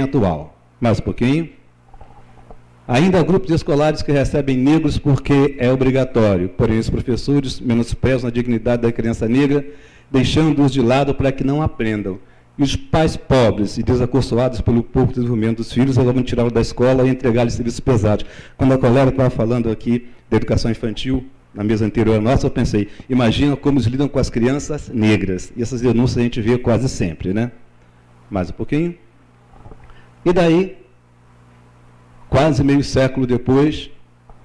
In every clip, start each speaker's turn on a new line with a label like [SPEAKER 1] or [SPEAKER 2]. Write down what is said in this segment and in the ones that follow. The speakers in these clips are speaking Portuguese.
[SPEAKER 1] atual. Mais um pouquinho. Ainda há grupos escolares que recebem negros porque é obrigatório, porém os professores menosprezam a dignidade da criança negra, deixando-os de lado para que não aprendam. E os pais pobres e desacorçoados pelo pouco desenvolvimento dos filhos resolvem tirá-los da escola e entregar-lhes serviços pesados. Quando a colega estava falando aqui da educação infantil, na mesa anterior nossa, eu pensei, imagina como eles lidam com as crianças negras. E essas denúncias a gente vê quase sempre, né? Mais um pouquinho. E daí, quase meio século depois,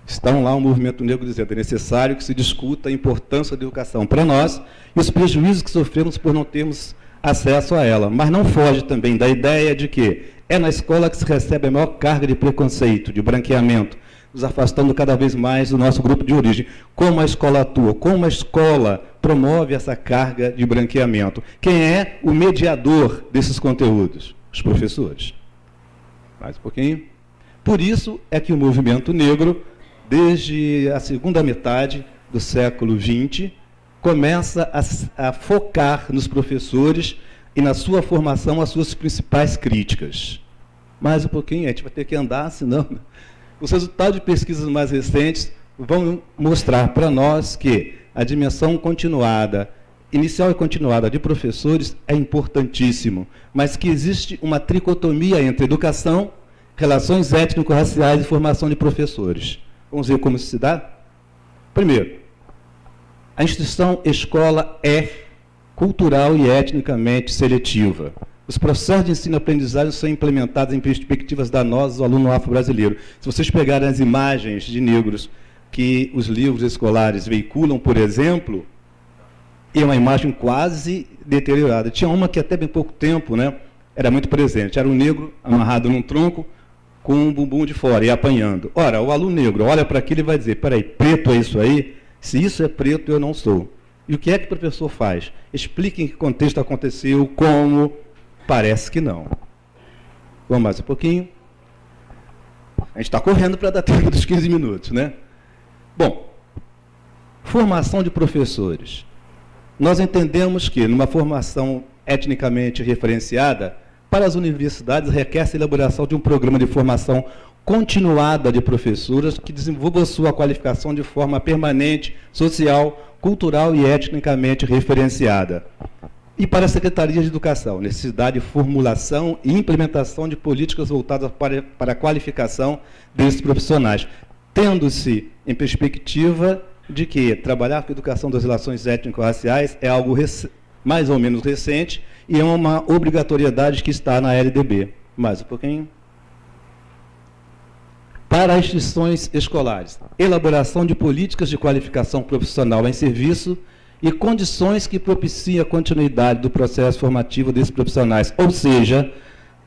[SPEAKER 1] estão lá o movimento negro dizendo é necessário que se discuta a importância da educação para nós e os prejuízos que sofremos por não termos acesso a ela. Mas não foge também da ideia de que é na escola que se recebe a maior carga de preconceito, de branqueamento, nos afastando cada vez mais do nosso grupo de origem. Como a escola atua, como a escola promove essa carga de branqueamento. Quem é o mediador desses conteúdos? Os professores. Mais um pouquinho. Por isso é que o movimento negro, desde a segunda metade do século XX, começa a focar nos professores e na sua formação as suas principais críticas. Mais um pouquinho, a gente vai ter que andar, senão... Os resultados de pesquisas mais recentes vão mostrar para nós que a dimensão continuada, inicial e continuada de professores é importantíssimo, mas que existe uma tricotomia entre educação, relações étnico-raciais e formação de professores. Vamos ver como isso se dá? Primeiro, a instituição escola é cultural e etnicamente seletiva. Os processos de ensino e aprendizagem são implementados em perspectivas danosas ao aluno afro-brasileiro. Se vocês pegarem as imagens de negros que os livros escolares veiculam, por exemplo, é uma imagem quase deteriorada. Tinha uma que até bem pouco tempo, né, era muito presente. Era um negro amarrado num tronco com um bumbum de fora e apanhando. Ora, o aluno negro olha para aquilo e vai dizer, peraí, preto é isso aí? Se isso é preto, eu não sou. E o que é que o professor faz? Explique em que contexto aconteceu, como... Parece que não. Vamos mais um pouquinho. A gente está correndo para dar tempo dos 15 minutos, né? Bom, formação de professores. Nós entendemos que, numa formação etnicamente referenciada, para as universidades requer-se a elaboração de um programa de formação continuada de professoras que desenvolva sua qualificação de forma permanente, social, cultural e etnicamente referenciada. E para a Secretaria de Educação, necessidade de formulação e implementação de políticas voltadas para a qualificação desses profissionais, tendo-se em perspectiva de que trabalhar com a educação das relações étnico-raciais é algo mais ou menos recente e é uma obrigatoriedade que está na LDB. Mais um pouquinho. Para as instituições escolares, elaboração de políticas de qualificação profissional em serviço e condições que propiciem a continuidade do processo formativo desses profissionais. Ou seja,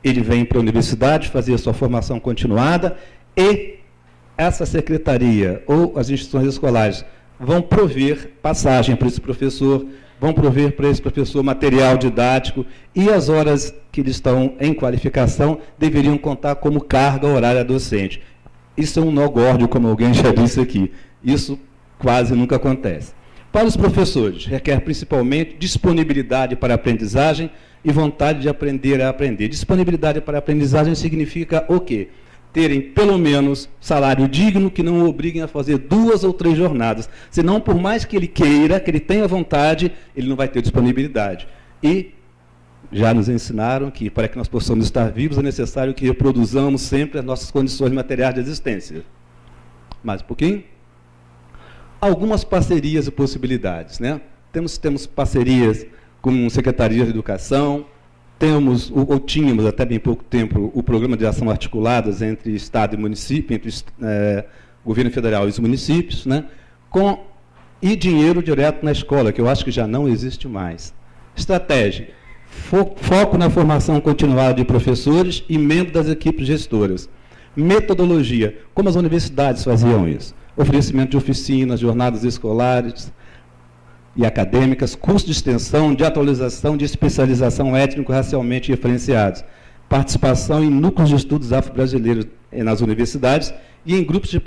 [SPEAKER 1] ele vem para a universidade fazer a sua formação continuada e essa secretaria ou as instituições escolares vão prover passagem para esse professor, vão prover para esse professor material didático e as horas que eles estão em qualificação deveriam contar como carga horária docente. Isso é um nó górdio, como alguém já disse aqui. Isso quase nunca acontece. Para os professores, requer principalmente disponibilidade para a aprendizagem e vontade de aprender a aprender. Disponibilidade para a aprendizagem significa o quê? Terem, pelo menos, salário digno que não o obriguem a fazer 2 ou 3 jornadas. Senão, por mais que ele queira, que ele tenha vontade, ele não vai ter disponibilidade. E já nos ensinaram que, para que nós possamos estar vivos, é necessário que reproduzamos sempre as nossas condições materiais de existência. Mais um pouquinho. Algumas parcerias e possibilidades, né? Temos parcerias com secretarias de educação, temos, ou tínhamos até bem pouco tempo, o programa de ação articuladas entre Estado e município, entre governo federal e os municípios, né? E dinheiro direto na escola, que eu acho que já não existe mais. Estratégia, foco na formação continuada de professores e membros das equipes gestoras. Metodologia, como as universidades faziam isso. Oferecimento de oficinas, jornadas escolares e acadêmicas, cursos de extensão, de atualização, de especialização étnico-racialmente referenciados, participação em núcleos de estudos afro-brasileiros nas universidades e em grupos de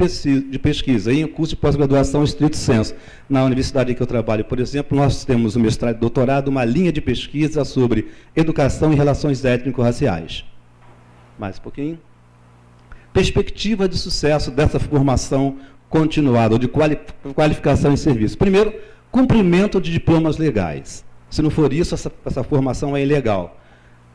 [SPEAKER 1] pesquisa, e em curso de pós-graduação estrito sensu. Na universidade em que eu trabalho, por exemplo, nós temos no mestrado e doutorado uma linha de pesquisa sobre educação e relações étnico-raciais. Mais um pouquinho. Perspectiva de sucesso dessa formação continuada, ou de qualificação em serviço. Primeiro, cumprimento de diplomas legais. Se não for isso, essa formação é ilegal.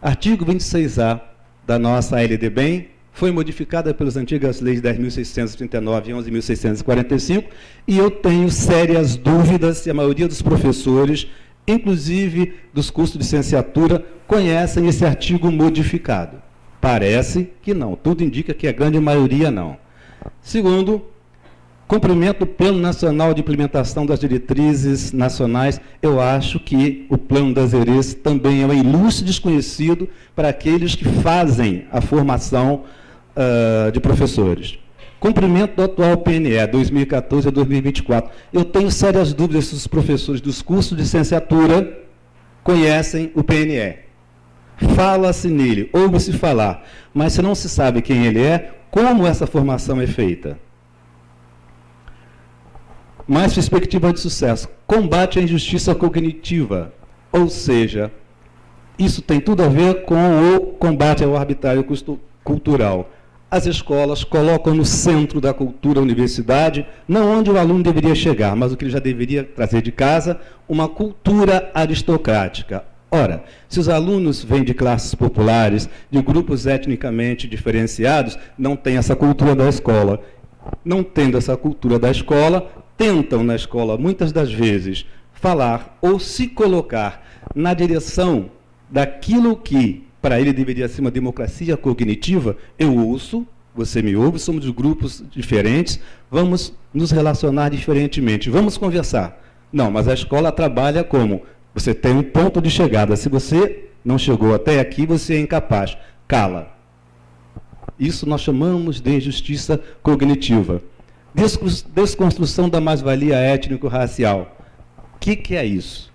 [SPEAKER 1] Artigo 26A da nossa LDBEM foi modificada pelas antigas leis 10.639 e 11.645, e eu tenho sérias dúvidas se a maioria dos professores, inclusive dos cursos de licenciatura, conhecem esse artigo modificado. Parece que não. Tudo indica que a grande maioria não. Segundo, cumprimento do Plano Nacional de Implementação das Diretrizes Nacionais. Eu acho que o Plano das ERES também é um ilustre desconhecido para aqueles que fazem a formação de professores. Cumprimento do atual PNE, 2014 a 2024. Eu tenho sérias dúvidas se os professores dos cursos de licenciatura conhecem o PNE. Fala-se nele, ouve-se falar, mas se não se sabe quem ele é, como essa formação é feita? Mais perspectiva de sucesso. Combate à injustiça cognitiva, ou seja, isso tem tudo a ver com o combate ao arbitrário cultural. As escolas colocam no centro da cultura a universidade, não onde o aluno deveria chegar, mas o que ele já deveria trazer de casa, uma cultura aristocrática. Ora, se os alunos vêm de classes populares, de grupos etnicamente diferenciados, não têm essa cultura da escola. Não tendo essa cultura da escola, tentam na escola, muitas das vezes, falar ou se colocar na direção daquilo que, para ele, deveria ser uma democracia cognitiva. Eu ouço, você me ouve, somos de grupos diferentes, vamos nos relacionar diferentemente, vamos conversar. Não, mas a escola trabalha como? Você tem um ponto de chegada. Se você não chegou até aqui, você é incapaz. Cala. Isso nós chamamos de injustiça cognitiva. Desconstrução da mais-valia étnico-racial. O que é isso?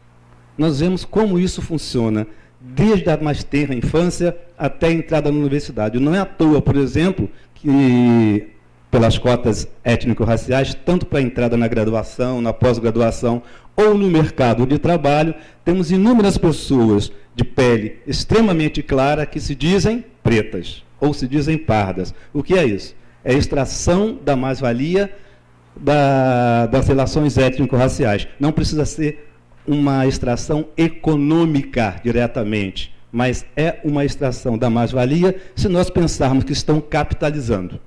[SPEAKER 1] Nós vemos como isso funciona, desde a mais tenra infância até a entrada na universidade. Não é à toa, por exemplo, que pelas cotas étnico-raciais, tanto para a entrada na graduação, na pós-graduação ou no mercado de trabalho, temos inúmeras pessoas de pele extremamente clara que se dizem pretas ou se dizem pardas. O que é isso? É a extração da mais-valia das relações étnico-raciais. Não precisa ser uma extração econômica diretamente, mas é uma extração da mais-valia se nós pensarmos que estão capitalizando.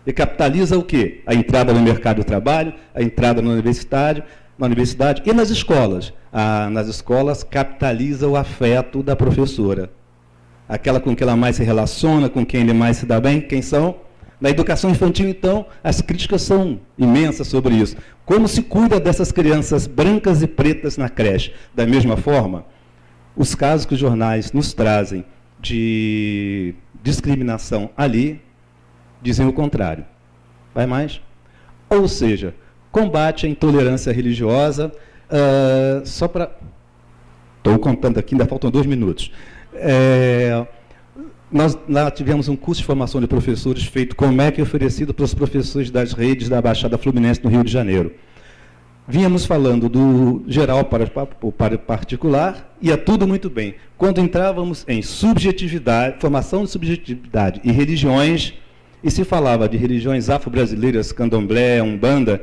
[SPEAKER 1] E capitaliza o quê? A entrada no mercado de trabalho, a entrada na universidade e nas escolas. Nas escolas capitaliza o afeto da professora. Aquela com quem ela mais se relaciona, com quem ele mais se dá bem, quem são? Na educação infantil, então, as críticas são imensas sobre isso. Como se cuida dessas crianças brancas e pretas na creche? Da mesma forma, os casos que os jornais nos trazem de discriminação ali, dizem o contrário. Vai mais? Ou seja, combate à intolerância religiosa, só para... Estou contando aqui, ainda faltam 2 minutos. Nós lá tivemos um curso de formação de professores feito com o MEC, oferecido para os professores das redes da Baixada Fluminense no Rio de Janeiro. Vínhamos falando do geral para o particular, ia tudo muito bem. Quando entrávamos em subjetividade, formação de subjetividade e religiões, e se falava de religiões afro-brasileiras, candomblé, umbanda,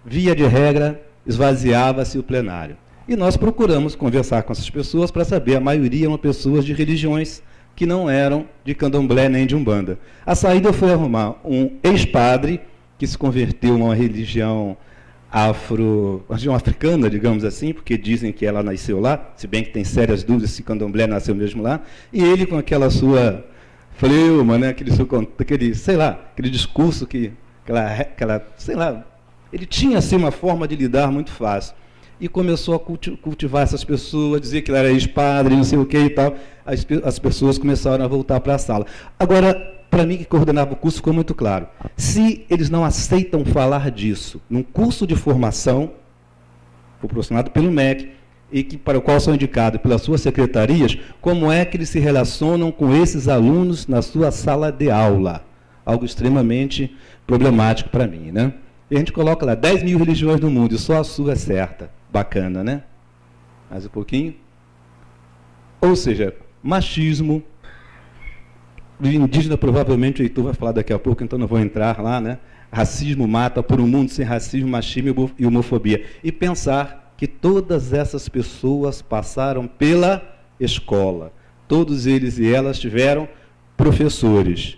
[SPEAKER 1] via de regra, esvaziava-se o plenário. E nós procuramos conversar com essas pessoas para saber, a maioria eram pessoas de religiões que não eram de candomblé nem de umbanda. A saída foi arrumar um ex-padre que se converteu a uma religião africana, digamos assim, porque dizem que ela nasceu lá, se bem que tem sérias dúvidas se candomblé nasceu mesmo lá, e ele com aquela sua fleuma, né, aquele discurso sei lá, ele tinha assim uma forma de lidar muito fácil. E começou a cultivar essas pessoas, dizer que ele era ex-padre, não sei o que e tal. As pessoas começaram a voltar para a sala. Agora, para mim, que coordenava o curso, ficou muito claro. Se eles não aceitam falar disso num curso de formação, proporcionado pelo MEC, e para o qual são indicados pelas suas secretarias, como é que eles se relacionam com esses alunos na sua sala de aula? Algo extremamente problemático para mim, né? E a gente coloca lá 10 mil religiões no mundo, e só a sua é certa. Bacana, né? Mais um pouquinho. Ou seja, machismo, indígena, provavelmente o Heitor vai falar daqui a pouco, então não vou entrar lá, né? Racismo mata, por um mundo sem racismo, machismo e homofobia. E pensar que todas essas pessoas passaram pela escola. Todos eles e elas tiveram professores.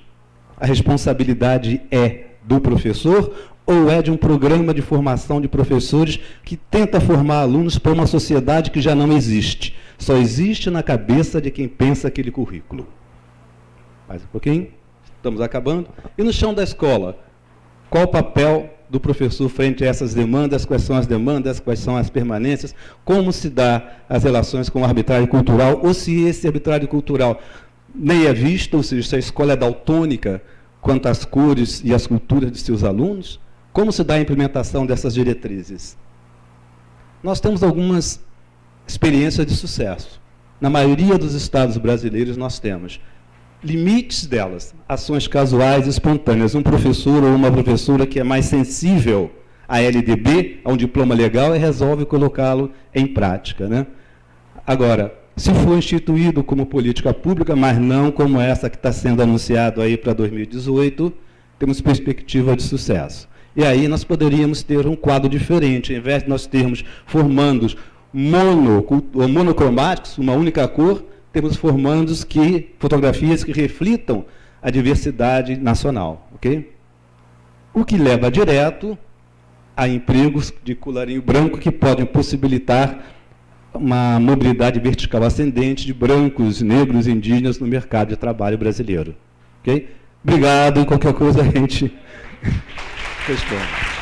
[SPEAKER 1] A responsabilidade é do professor ou é de um programa de formação de professores que tenta formar alunos para uma sociedade que já não existe? Só existe na cabeça de quem pensa aquele currículo. Mais um pouquinho, estamos acabando. E no chão da escola, qual o papel do professor frente a essas demandas? Quais são as demandas? Quais são as permanências? Como se dá as relações com o arbitrário cultural? Ou se esse arbitrário cultural nem é visto, ou seja, se a escola é daltônica quanto às cores e às culturas de seus alunos? Como se dá a implementação dessas diretrizes? Nós temos algumas experiências de sucesso. Na maioria dos estados brasileiros nós temos limites delas, ações casuais e espontâneas. Um professor ou uma professora que é mais sensível à LDB, a um diploma legal, e resolve colocá-lo em prática, né? Agora, se for instituído como política pública, mas não como essa que está sendo anunciado aí para 2018, temos perspectiva de sucesso. E aí nós poderíamos ter um quadro diferente. Ao invés de nós termos formandos monocromáticos, uma única cor, temos formandos fotografias que reflitam a diversidade nacional. Okay? O que leva direto a empregos de colarinho branco que podem possibilitar uma mobilidade vertical ascendente de brancos, negros e indígenas no mercado de trabalho brasileiro. Okay? Obrigado, e qualquer coisa a gente responde.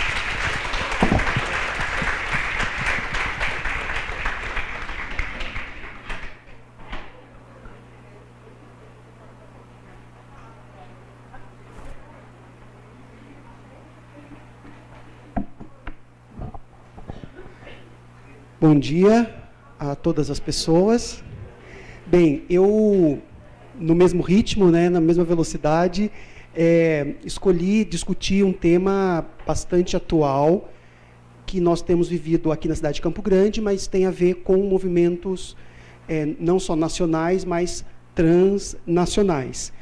[SPEAKER 2] Bom dia a todas as pessoas. Bem, eu, no mesmo ritmo, né, na mesma velocidade, escolhi discutir um tema bastante atual que nós temos vivido aqui na cidade de Campo Grande, mas tem a ver com movimentos não só nacionais, mas transnacionais.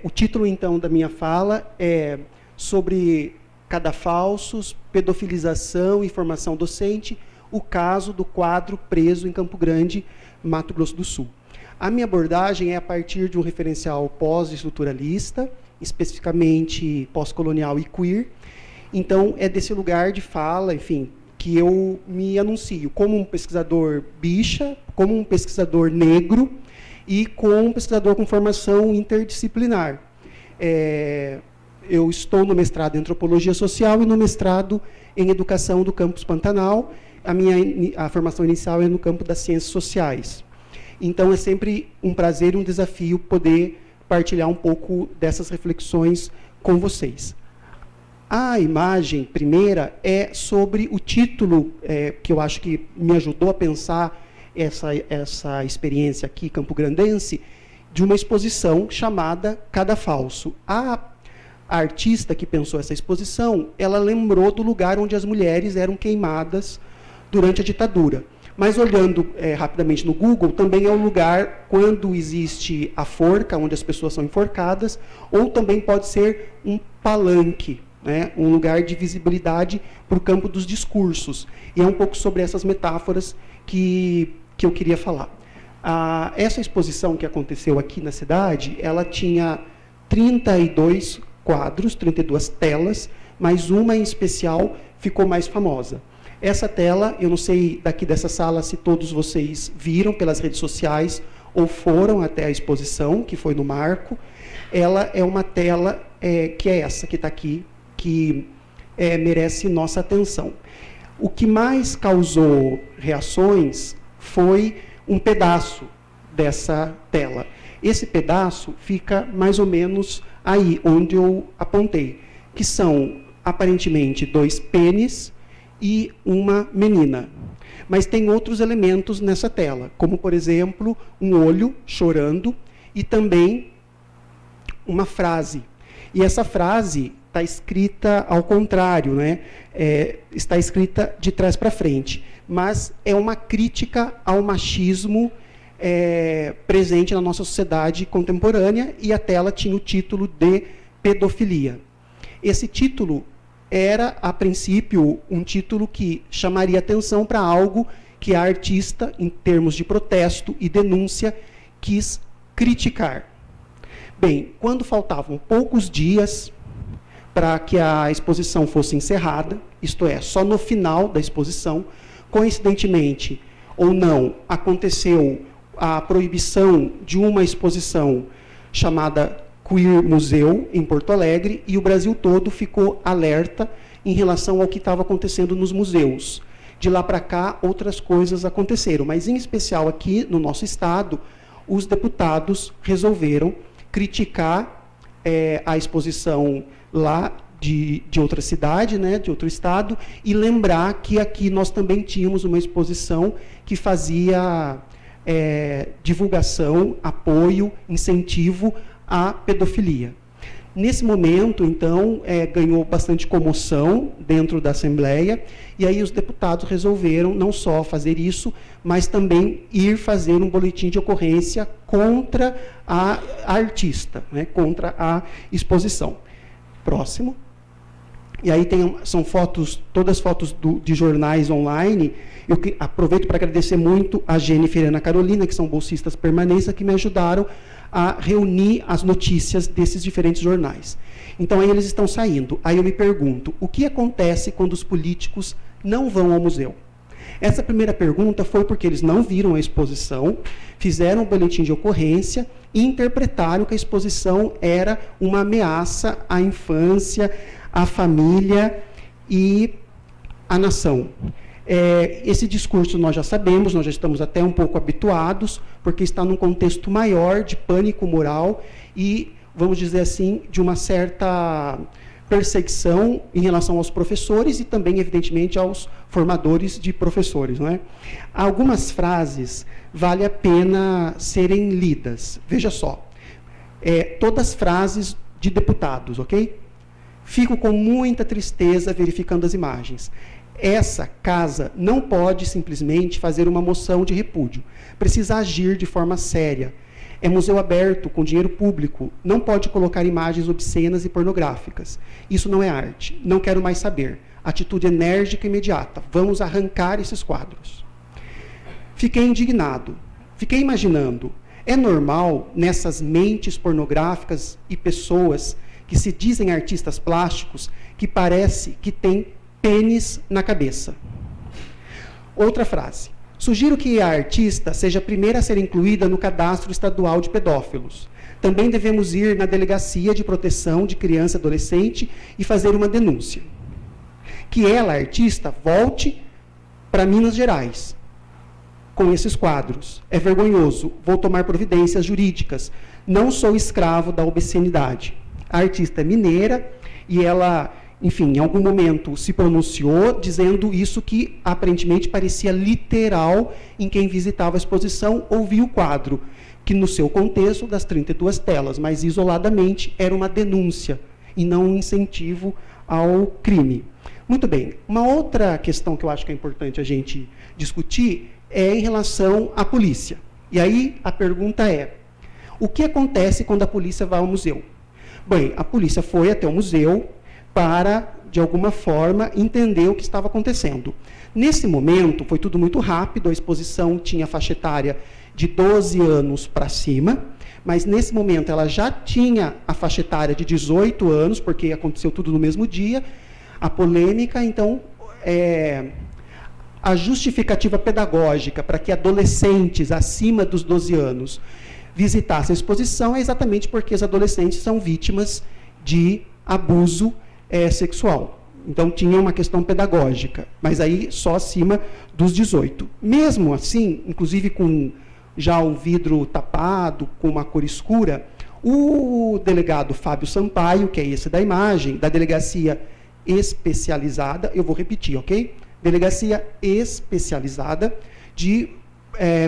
[SPEAKER 2] O título, então, da minha fala é sobre cadafalsos, pedofilização e formação docente, o caso do quadro preso em Campo Grande, Mato Grosso do Sul. A minha abordagem é a partir de um referencial pós-estruturalista, especificamente pós-colonial e queer. Então, é desse lugar de fala, enfim, que eu me anuncio como um pesquisador bicha, como um pesquisador negro e como um pesquisador com formação interdisciplinar. Eu estou no mestrado em Antropologia Social e no mestrado em Educação do Campus Pantanal. A formação inicial é no campo das ciências sociais. Então, é sempre um prazer e um desafio poder partilhar um pouco dessas reflexões com vocês. A imagem primeira é sobre o título, que eu acho que me ajudou a pensar essa experiência aqui, campograndense, de uma exposição chamada Cadafalso. A artista que pensou essa exposição, ela lembrou do lugar onde as mulheres eram queimadas durante a ditadura. Mas, olhando rapidamente no Google, também é um lugar quando existe a forca, onde as pessoas são enforcadas, ou também pode ser um palanque, né, um lugar de visibilidade para o campo dos discursos. E é um pouco sobre essas metáforas que eu queria falar. Essa exposição que aconteceu aqui na cidade, ela tinha 32 quadros, 32 telas, mas uma em especial ficou mais famosa. Essa tela, eu não sei daqui dessa sala se todos vocês viram pelas redes sociais ou foram até a exposição, que foi no Marco. Ela é uma tela que é essa que está aqui, que merece nossa atenção. O que mais causou reações foi um pedaço dessa tela. Esse pedaço fica mais ou menos aí, onde eu apontei, que são, aparentemente, 2 pênis e uma menina. Mas tem outros elementos nessa tela, como, por exemplo, um olho chorando e também uma frase. E essa frase está escrita ao contrário, né? Está escrita de trás para frente, mas é uma crítica ao machismo presente na nossa sociedade contemporânea, e a tela tinha o título de pedofilia. Esse título era, a princípio, um título que chamaria atenção para algo que a artista, em termos de protesto e denúncia, quis criticar. Bem, quando faltavam poucos dias para que a exposição fosse encerrada, isto é, só no final da exposição, coincidentemente ou não, aconteceu a proibição de uma exposição chamada Queer Museu, em Porto Alegre, e o Brasil todo ficou alerta em relação ao que estava acontecendo nos museus. De lá para cá, outras coisas aconteceram, mas, em especial aqui no nosso estado, os deputados resolveram criticar a exposição lá de outra cidade, né, de outro estado, e lembrar que aqui nós também tínhamos uma exposição que fazia divulgação, apoio, incentivo à pedofilia. Nesse momento, então, ganhou bastante comoção dentro da Assembleia, e aí os deputados resolveram não só fazer isso, mas também ir fazer um boletim de ocorrência contra a artista, né, contra a exposição. Próximo. E aí são fotos, todas fotos de jornais online. Eu aproveito para agradecer muito a Jennifer e a Ana Carolina, que são bolsistas permanentes, que me ajudaram a reunir as notícias desses diferentes jornais. Então, aí eles estão saindo. Aí eu me pergunto, o que acontece quando os políticos não vão ao museu? Essa primeira pergunta foi porque eles não viram a exposição, fizeram um boletim de ocorrência e interpretaram que a exposição era uma ameaça à infância, à família e à nação. Esse discurso nós já sabemos, nós já estamos até um pouco habituados, porque está num contexto maior de pânico moral e, vamos dizer assim, de uma certa perseguição em relação aos professores e também, evidentemente, aos formadores de professores, não é? Algumas frases vale a pena serem lidas. Veja só, todas frases de deputados, ok? Fico com muita tristeza verificando as imagens. Essa casa não pode simplesmente fazer uma moção de repúdio. Precisa agir de forma séria. É museu aberto, com dinheiro público. Não pode colocar imagens obscenas e pornográficas. Isso não é arte. Não quero mais saber. Atitude enérgica e imediata. Vamos arrancar esses quadros. Fiquei indignado. Fiquei imaginando. É normal, nessas mentes pornográficas e pessoas que se dizem artistas plásticos, que parece que tem pênis na cabeça. Outra frase. Sugiro que a artista seja a primeira a ser incluída no cadastro estadual de pedófilos. Também devemos ir na Delegacia de Proteção de Criança e Adolescente e fazer uma denúncia. Que ela, artista, volte para Minas Gerais com esses quadros. É vergonhoso. Vou tomar providências jurídicas. Não sou escravo da obscenidade. A artista é mineira e ela, enfim, em algum momento se pronunciou dizendo isso que aparentemente parecia literal em quem visitava a exposição ou via o quadro, que no seu contexto das 32 telas, mas isoladamente era uma denúncia e não um incentivo ao crime. Muito bem, uma outra questão que eu acho que é importante a gente discutir é em relação à polícia. E aí a pergunta é, o que acontece quando a polícia vai ao museu? Bem, a polícia foi até o museu para, de alguma forma, entender o que estava acontecendo. Nesse momento, foi tudo muito rápido, a exposição tinha faixa etária de 12 anos para cima, mas nesse momento ela já tinha a faixa etária de 18 anos, porque aconteceu tudo no mesmo dia, a polêmica, então, a justificativa pedagógica para que adolescentes acima dos 12 anos visitassem a exposição é exatamente porque os adolescentes são vítimas de abuso sexual. Então, tinha uma questão pedagógica, mas aí só acima dos 18. Mesmo assim, inclusive com já um vidro tapado, com uma cor escura, o delegado Fábio Sampaio, que é esse da imagem, da Delegacia Especializada, eu vou repetir, ok? Delegacia Especializada de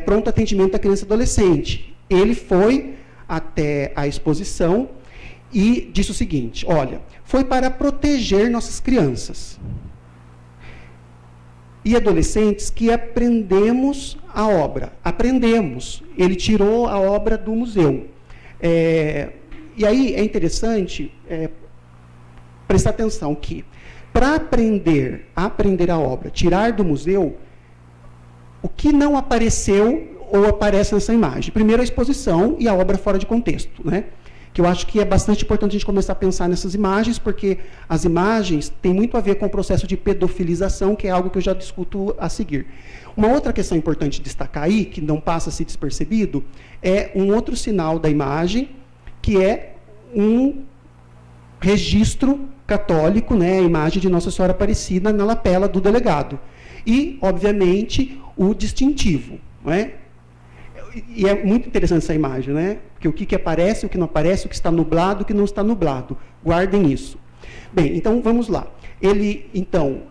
[SPEAKER 2] Pronto Atendimento à Criança e Adolescente. Ele foi até a exposição e disse o seguinte, olha, foi para proteger nossas crianças. e adolescentes que aprendemos a obra. Aprendemos. Ele tirou a obra do museu. E aí é interessante prestar atenção que, para aprender a obra, tirar do museu, o que não apareceu ou aparece nessa imagem? Primeiro, a exposição e a obra fora de contexto, né? Que eu acho que é bastante importante a gente começar a pensar nessas imagens, porque as imagens têm muito a ver com o processo de pedofilização, que é algo que eu já discuto a seguir. Uma outra questão importante de destacar aí, que não passa a ser despercebido, é um outro sinal da imagem, que é um registro católico, né, a imagem de Nossa Senhora Aparecida na lapela do delegado. E, obviamente, o distintivo, não é? E é muito interessante essa imagem, né? Porque o que aparece, o que não aparece, o que está nublado, o que não está nublado. Guardem isso. Bem, então vamos lá. Ele, então,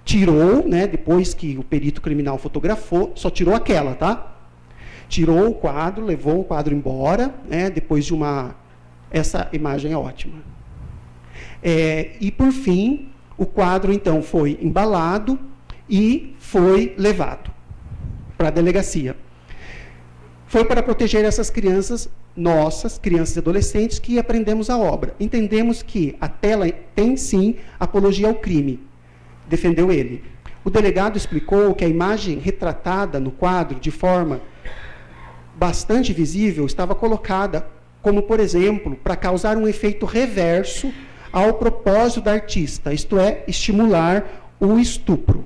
[SPEAKER 2] tirou, né, depois que o perito criminal fotografou, só tirou aquela, tá? Tirou o quadro, levou o quadro embora, né, depois de uma... Essa imagem é ótima. E, por fim, o quadro, então, foi embalado e foi levado para a delegacia. Foi para proteger essas crianças, nossas, crianças e adolescentes, que aprendemos a obra. Entendemos que a tela tem, sim, apologia ao crime. Defendeu ele. O delegado explicou que a imagem retratada no quadro, de forma bastante visível, estava colocada como, por exemplo, para causar um efeito reverso ao propósito da artista, isto é, estimular o estupro.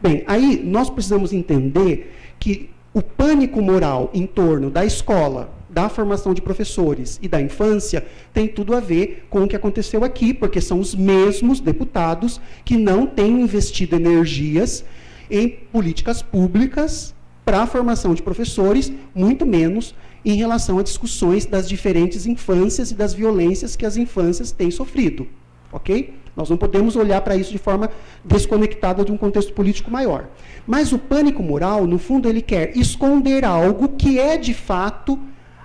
[SPEAKER 2] Bem, aí nós precisamos entender que o pânico moral em torno da escola, da formação de professores e da infância tem tudo a ver com o que aconteceu aqui, porque são os mesmos deputados que não têm investido energias em políticas públicas para a formação de professores, muito menos em relação a discussões das diferentes infâncias e das violências que as infâncias têm sofrido. Ok? Nós não podemos olhar para isso de forma desconectada de um contexto político maior. Mas o pânico moral, no fundo, ele quer esconder algo que é, de fato,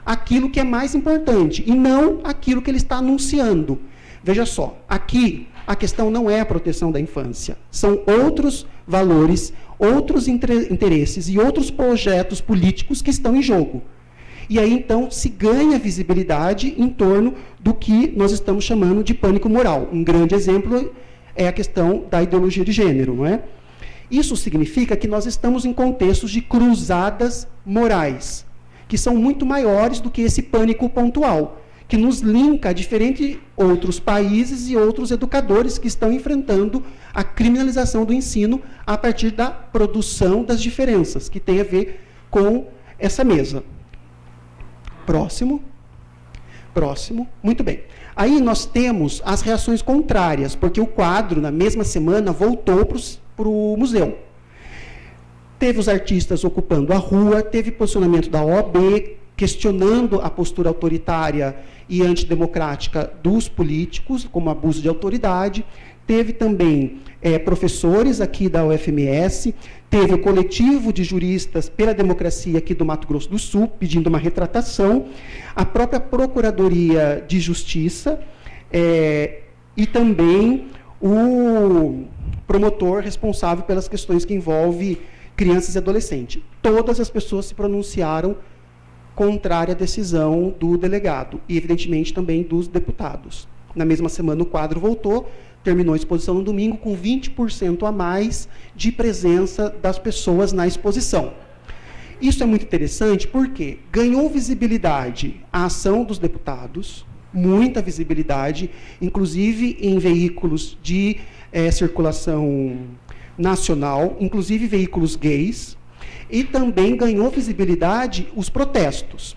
[SPEAKER 2] aquilo que é mais importante, e não aquilo que ele está anunciando. Veja só, aqui a questão não é a proteção da infância, são outros valores, outros interesses e outros projetos políticos que estão em jogo. E aí, então, se ganha visibilidade em torno do que nós estamos chamando de pânico moral. Um grande exemplo é a questão da ideologia de gênero, não é? Isso significa que nós estamos em contextos de cruzadas morais, que são muito maiores do que esse pânico pontual, que nos linka a diferentes outros países e outros educadores que estão enfrentando a criminalização do ensino a partir da produção das diferenças, que tem a ver com essa mesa. Próximo. Muito bem. Aí nós temos as reações contrárias, porque o quadro, na mesma semana, voltou para o museu. Teve os artistas ocupando a rua, teve posicionamento da OAB, questionando a postura autoritária e antidemocrática dos políticos, como abuso de autoridade. Teve também professores aqui da UFMS, teve o coletivo de juristas pela democracia aqui do Mato Grosso do Sul, pedindo uma retratação, a própria Procuradoria de Justiça e também o promotor responsável pelas questões que envolvem crianças e adolescentes. Todas as pessoas se pronunciaram contrária à decisão do delegado e, evidentemente, também dos deputados. Na mesma semana, o quadro voltou, terminou a exposição no domingo com 20% a mais de presença das pessoas na exposição. Isso é muito interessante porque ganhou visibilidade a ação dos deputados, muita visibilidade, inclusive em veículos de circulação nacional, inclusive veículos gays, e também ganhou visibilidade os protestos.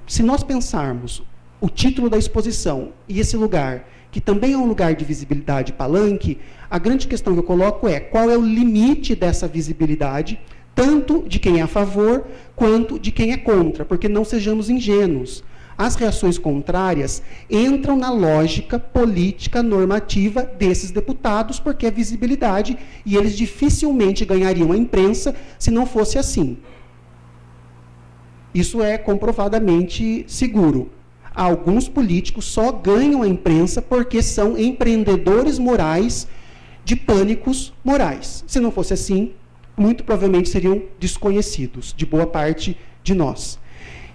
[SPEAKER 2] Se nós pensarmos o título da exposição e esse lugar, que também é um lugar de visibilidade palanque, a grande questão que eu coloco é qual é o limite dessa visibilidade, tanto de quem é a favor, quanto de quem é contra, porque não sejamos ingênuos. As reações contrárias entram na lógica política normativa desses deputados, porque é visibilidade, e eles dificilmente ganhariam a imprensa se não fosse assim. Isso é comprovadamente seguro. Alguns políticos só ganham a imprensa porque são empreendedores morais de pânicos morais. Se não fosse assim, muito provavelmente seriam desconhecidos de boa parte de nós.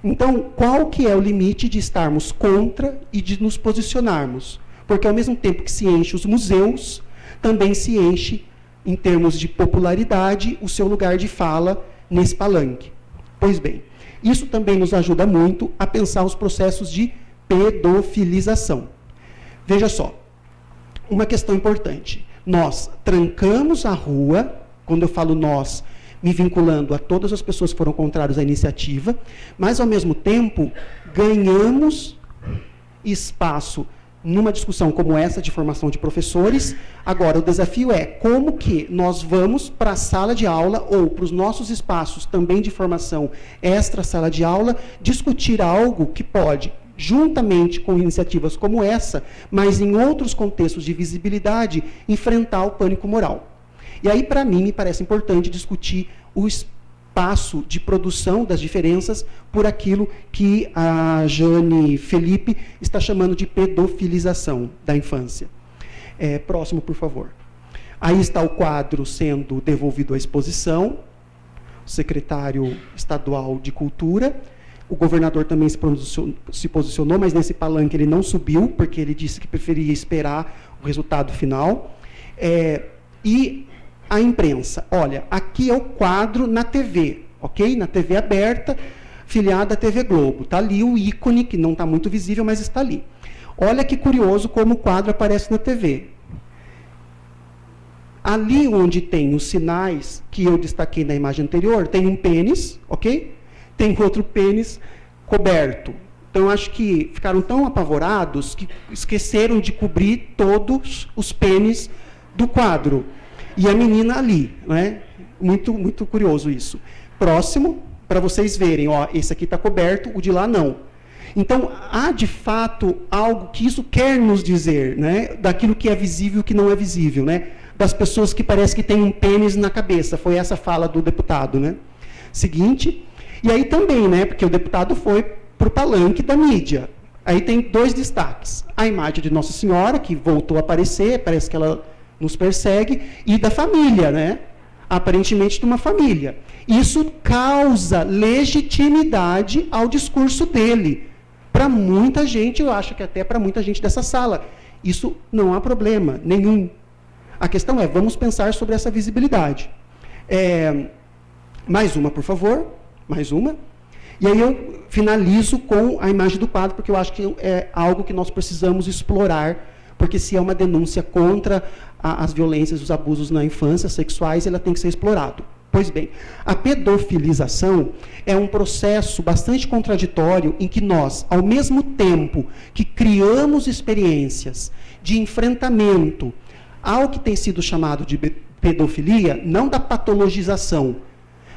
[SPEAKER 2] Então, qual que é o limite de estarmos contra e de nos posicionarmos? Porque ao mesmo tempo que se enche os museus, também se enche, em termos de popularidade, o seu lugar de fala nesse palanque. Pois bem, isso também nos ajuda muito a pensar os processos de pedofilização. Veja só, uma questão importante. Nós trancamos a rua, quando eu falo nós, me vinculando a todas as pessoas que foram contrárias à iniciativa, mas, ao mesmo tempo, ganhamos espaço numa discussão como essa de formação de professores. Agora, o desafio é como que nós vamos para a sala de aula ou para os nossos espaços também de formação extra sala de aula, discutir algo que pode, juntamente com iniciativas como essa, mas em outros contextos de visibilidade, enfrentar o pânico moral. E aí, para mim, me parece importante discutir o espaço de produção das diferenças por aquilo que a Jane Felipe está chamando de pedofilização da infância. Próximo, por favor. Aí está o quadro sendo devolvido à exposição, o secretário estadual de Cultura. O governador também se posicionou, mas nesse palanque ele não subiu, porque ele disse que preferia esperar o resultado final. E a imprensa, olha, aqui é o quadro na TV, ok? Na TV aberta, filiada à TV Globo. Está ali o ícone, que não está muito visível, mas está ali. Olha que curioso como o quadro aparece na TV. Ali onde tem os sinais que eu destaquei na imagem anterior, tem um pênis, ok? Tem outro pênis coberto. Então, acho que ficaram tão apavorados que esqueceram de cobrir todos os pênis do quadro. E a menina ali, né? Muito, muito curioso isso. Próximo, para vocês verem, ó, esse aqui está coberto, o de lá não. Então, há de fato algo que isso quer nos dizer, né? Daquilo que é visível e o que não é visível, né? Das pessoas que parece que tem um pênis na cabeça. Foi essa fala do deputado, né? Seguinte, e aí também, né? Porque o deputado foi para o palanque da mídia. Aí tem dois destaques. A imagem de Nossa Senhora, que voltou a aparecer, parece que ela nos persegue, e da família, né? Aparentemente de uma família. Isso causa legitimidade ao discurso dele. Para muita gente, eu acho que até para muita gente dessa sala. Isso não há problema nenhum. A questão é, vamos pensar sobre essa visibilidade. Mais uma, por favor. Mais uma. E aí eu finalizo com a imagem do padre, porque eu acho que é algo que nós precisamos explorar, porque se é uma denúncia contra as violências, os abusos na infância, sexuais, ela tem que ser explorado. Pois bem, a pedofilização é um processo bastante contraditório em que nós, ao mesmo tempo que criamos experiências de enfrentamento ao que tem sido chamado de pedofilia, não da patologização,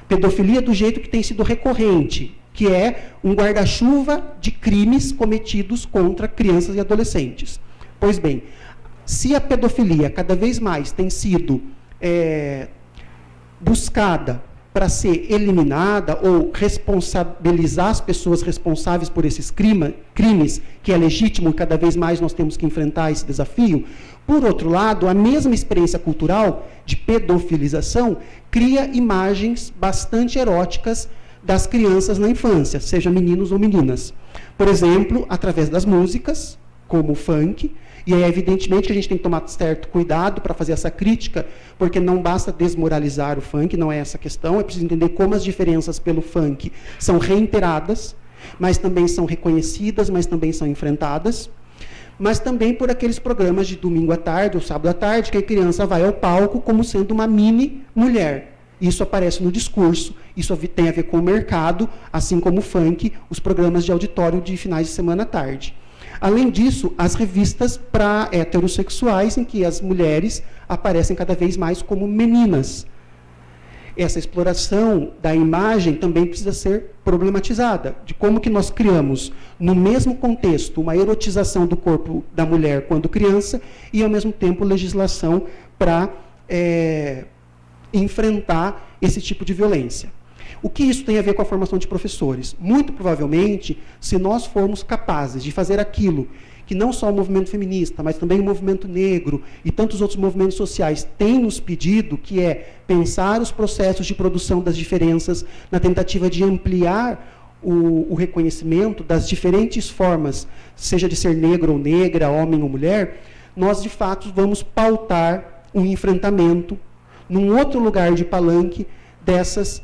[SPEAKER 2] pedofilia do jeito que tem sido recorrente, que é um guarda-chuva de crimes cometidos contra crianças e adolescentes. Pois bem, se a pedofilia cada vez mais tem sido buscada para ser eliminada ou responsabilizar as pessoas responsáveis por esses crimes, que é legítimo e cada vez mais nós temos que enfrentar esse desafio, por outro lado, a mesma experiência cultural de pedofilização cria imagens bastante eróticas das crianças na infância, seja meninos ou meninas. Por exemplo, através das músicas, como o funk, e é evidentemente que a gente tem que tomar certo cuidado para fazer essa crítica, porque não basta desmoralizar o funk, não é essa a questão, é preciso entender como as diferenças pelo funk são reiteradas, mas também são reconhecidas, mas também são enfrentadas, mas também por aqueles programas de domingo à tarde ou sábado à tarde, que a criança vai ao palco como sendo uma mini mulher. Isso aparece no discurso, isso tem a ver com o mercado, assim como o funk, os programas de auditório de finais de semana à tarde. Além disso, as revistas para heterossexuais, em que as mulheres aparecem cada vez mais como meninas. Essa exploração da imagem também precisa ser problematizada, de como que nós criamos, no mesmo contexto, uma erotização do corpo da mulher quando criança e, ao mesmo tempo, legislação para enfrentar esse tipo de violência. O que isso tem a ver com a formação de professores? Muito provavelmente, se nós formos capazes de fazer aquilo que não só o movimento feminista, mas também o movimento negro e tantos outros movimentos sociais têm nos pedido, que é pensar os processos de produção das diferenças na tentativa de ampliar o reconhecimento das diferentes formas, seja de ser negro ou negra, homem ou mulher, nós, de fato, vamos pautar um enfrentamento num outro lugar de palanque dessas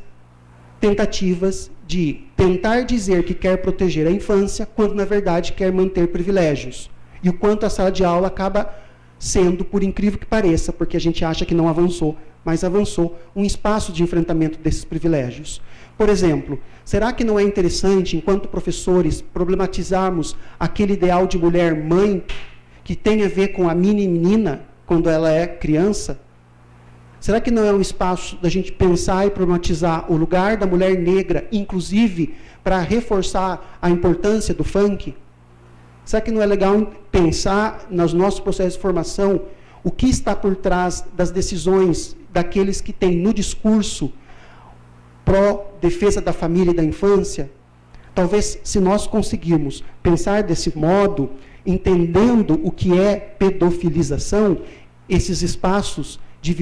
[SPEAKER 2] tentativas de tentar dizer que quer proteger a infância, quando, na verdade, quer manter privilégios. E o quanto a sala de aula acaba sendo, por incrível que pareça, porque a gente acha que não avançou, mas avançou, um espaço de enfrentamento desses privilégios. Por exemplo, será que não é interessante, enquanto professores, problematizarmos aquele ideal de mulher-mãe que tem a ver com a mini menina, quando ela é criança? Será que não é um espaço da gente pensar e problematizar o lugar da mulher negra, inclusive para reforçar a importância do funk? Será que não é legal pensar nos nossos processos de formação o que está por trás das decisões daqueles que têm no discurso pró-defesa da família e da infância? Talvez, se nós conseguirmos pensar desse modo, entendendo o que é pedofilização, esses espaços de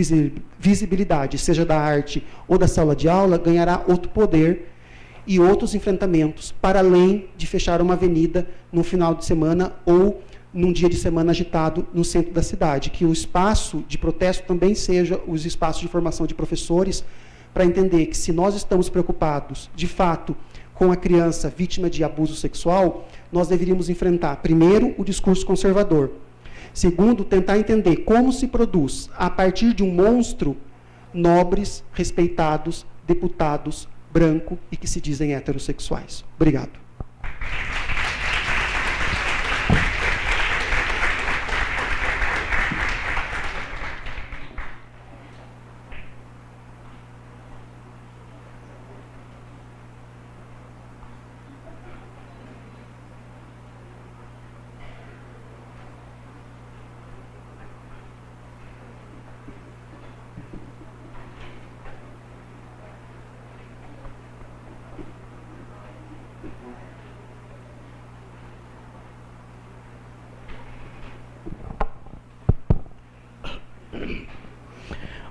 [SPEAKER 2] visibilidade, seja da arte ou da sala de aula, ganhará outro poder e outros enfrentamentos, para além de fechar uma avenida no final de semana ou num dia de semana agitado no centro da cidade. Que o espaço de protesto também seja os espaços de formação de professores, para entender que, se nós estamos preocupados, de fato, com a criança vítima de abuso sexual, nós deveríamos enfrentar, primeiro, o discurso conservador. Segundo, tentar entender como se produz, a partir de um monstro, nobres, respeitados, deputados, branco e que se dizem heterossexuais. Obrigado.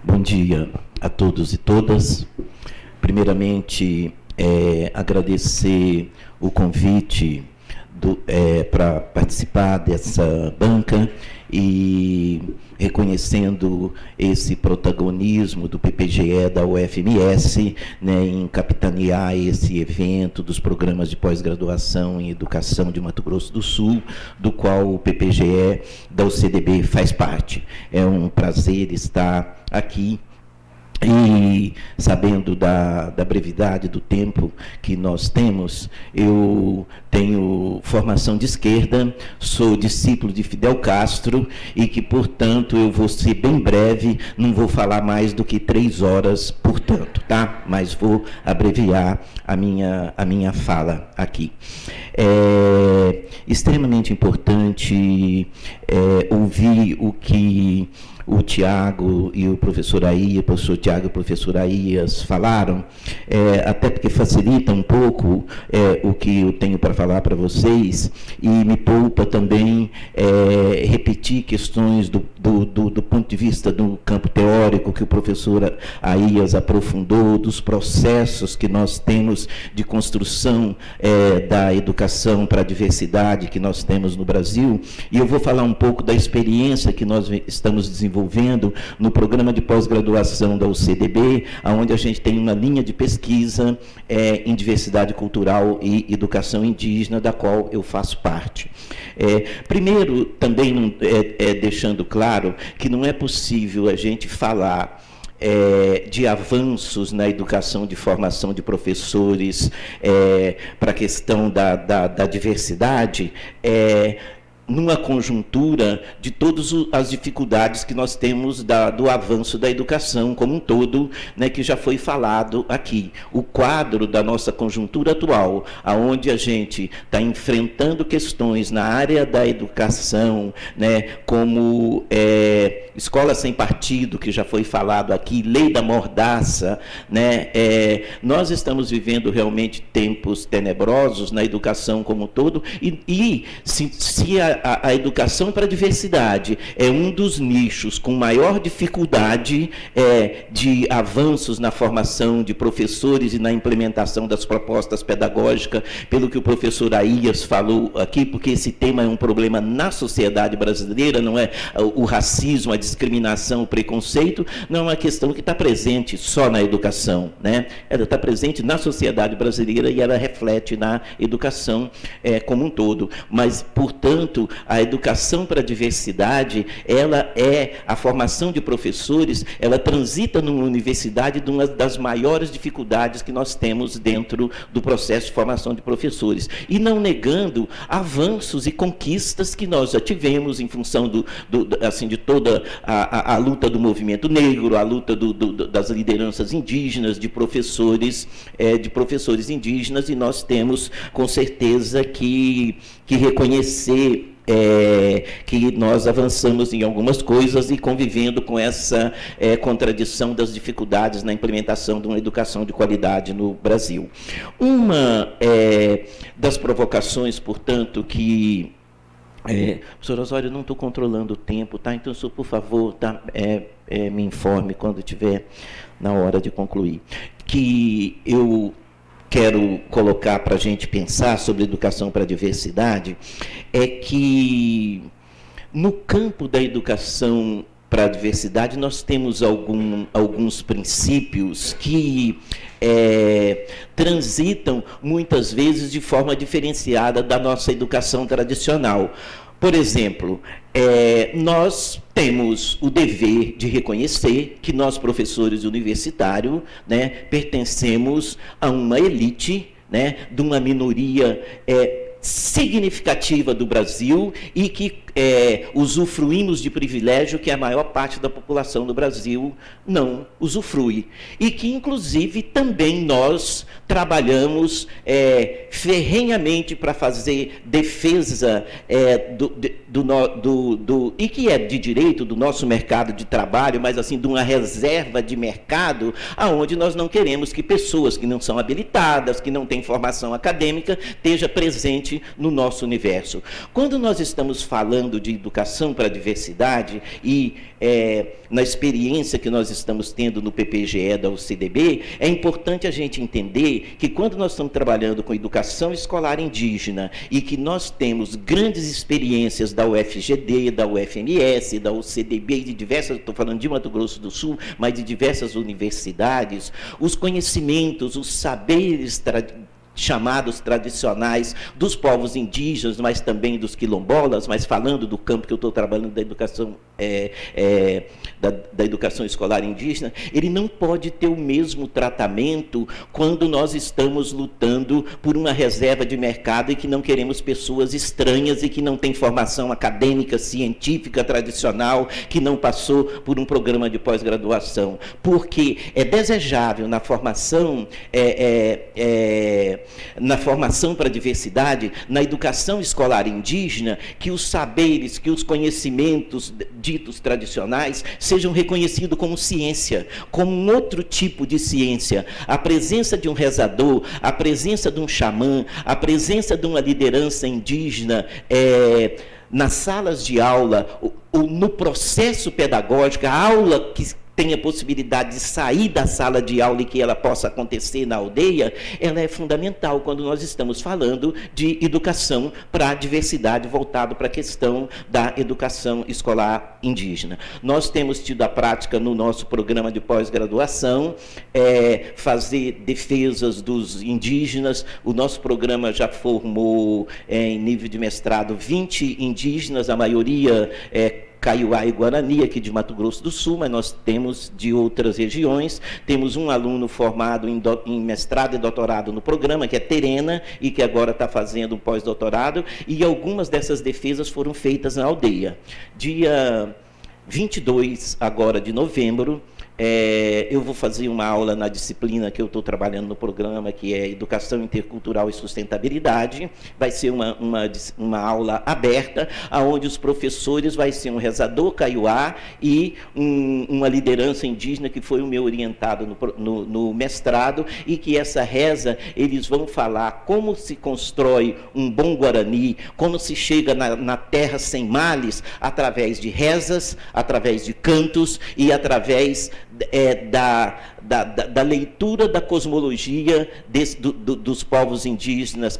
[SPEAKER 3] Bom dia a todos e todas. Primeiramente, agradecer o convite para participar dessa banca e reconhecendo esse protagonismo do PPGE da UFMS, né, em capitanear esse evento dos programas de pós-graduação em educação de Mato Grosso do Sul, do qual o PPGE da UCDB faz parte. É um prazer estar aqui. E, sabendo da brevidade do tempo que nós temos, eu tenho formação de esquerda, sou discípulo de Fidel Castro e que, portanto, eu vou ser bem breve, não vou falar mais do que 3 horas, portanto, tá? Mas vou abreviar a minha fala aqui. É extremamente importante ouvir o que o Tiago e o professor Tiago e o professor Aías falaram, até porque facilita um pouco o que eu tenho para falar para vocês e me poupa também repetir questões do ponto de vista do campo teórico que o professor Aías aprofundou, dos processos que nós temos de construção da educação para a diversidade que nós temos no Brasil, e eu vou falar um pouco da experiência que nós estamos desenvolvendo no programa de pós-graduação da UCDB, onde a gente tem uma linha de pesquisa em diversidade cultural e educação indígena, da qual eu faço parte. Primeiro, também deixando claro que não é possível a gente falar de avanços na educação de formação de professores para a questão da diversidade, numa conjuntura de todas as dificuldades que nós temos do avanço da educação como um todo, né, que já foi falado aqui. O quadro da nossa conjuntura atual, aonde a gente está enfrentando questões na área da educação, né, como escola sem partido, que já foi falado aqui, lei da mordaça, né, nós estamos vivendo realmente tempos tenebrosos na educação como um todo, e se a educação para a diversidade é um dos nichos com maior dificuldade de avanços na formação de professores e na implementação das propostas pedagógicas, pelo que o professor Aías falou aqui, porque esse tema é um problema na sociedade brasileira, não é o racismo, a discriminação, o preconceito, não é uma questão que está presente só na educação, né? Ela está presente na sociedade brasileira e ela reflete na educação como um todo. Mas, portanto, a educação para a diversidade, ela a formação de professores, ela transita numa universidade de uma das maiores dificuldades que nós temos dentro do processo de formação de professores. E não negando avanços e conquistas que nós já tivemos em função assim, de toda a luta do movimento negro, a luta das lideranças indígenas, de professores indígenas, e nós temos, com certeza, que reconhecer que nós avançamos em algumas coisas e convivendo com essa contradição das dificuldades na implementação de uma educação de qualidade no Brasil. Uma das provocações, portanto, que... professor Osório, não estou controlando o tempo, tá? Então, senhor, por favor, tá? Me informe quando estiver na hora de concluir. Que eu quero colocar para a gente pensar sobre educação para a diversidade é que, no campo da educação para a diversidade, nós temos alguns princípios que transitam, muitas vezes, de forma diferenciada da nossa educação tradicional. Por exemplo, nós temos o dever de reconhecer que nós, professores universitários, né, pertencemos a uma elite, né, de uma minoria significativa do Brasil e que usufruímos de privilégio que a maior parte da população do Brasil não usufrui. E que, inclusive, também nós trabalhamos ferrenhamente para fazer defesa e que é de direito do nosso mercado de trabalho, mas assim, de uma reserva de mercado, aonde nós não queremos que pessoas que não são habilitadas, que não têm formação acadêmica, esteja presente no nosso universo. Quando nós estamos falando de educação para a diversidade e na experiência que nós estamos tendo no PPGE da UCDB, é importante a gente entender que quando nós estamos trabalhando com educação escolar indígena e que nós temos grandes experiências da UFGD, da UFMS, da UCDB, de diversas, estou falando de Mato Grosso do Sul, mas de diversas universidades, os conhecimentos, os saberes chamados tradicionais dos povos indígenas, mas também dos quilombolas, mas falando do campo que eu estou trabalhando da educação, da educação escolar indígena, ele não pode ter o mesmo tratamento quando nós estamos lutando por uma reserva de mercado e que não queremos pessoas estranhas e que não têm formação acadêmica, científica, tradicional, que não passou por um programa de pós-graduação. Porque é desejável na formação para a diversidade, na educação escolar indígena, que os saberes, que os conhecimentos ditos tradicionais sejam reconhecidos como ciência, como um outro tipo de ciência. A presença de um rezador, a presença de um xamã, a presença de uma liderança indígena nas salas de aula, no processo pedagógico, a aula que tem a possibilidade de sair da sala de aula e que ela possa acontecer na aldeia, ela é fundamental quando nós estamos falando de educação para a diversidade, voltado para a questão da educação escolar indígena. Nós temos tido a prática no nosso programa de pós-graduação, fazer defesas dos indígenas. O nosso programa já formou, em nível de mestrado, 20 indígenas, a maioria Kaiowá e Guarani, aqui de Mato Grosso do Sul, mas nós temos de outras regiões. Temos um aluno formado em mestrado e doutorado no programa, que é Terena, e que agora está fazendo um pós-doutorado, e algumas dessas defesas foram feitas na aldeia. Dia 22 agora de novembro, eu vou fazer uma aula na disciplina que eu estou trabalhando no programa, que é Educação Intercultural e Sustentabilidade. Vai ser uma aula aberta, onde os professores vai ser um rezador kaiowá e uma liderança indígena, que foi o meu orientado no mestrado, e que essa reza, eles vão falar como se constrói um bom Guarani, como se chega na terra sem males, através de rezas, através de cantos e através da leitura da cosmologia dos povos indígenas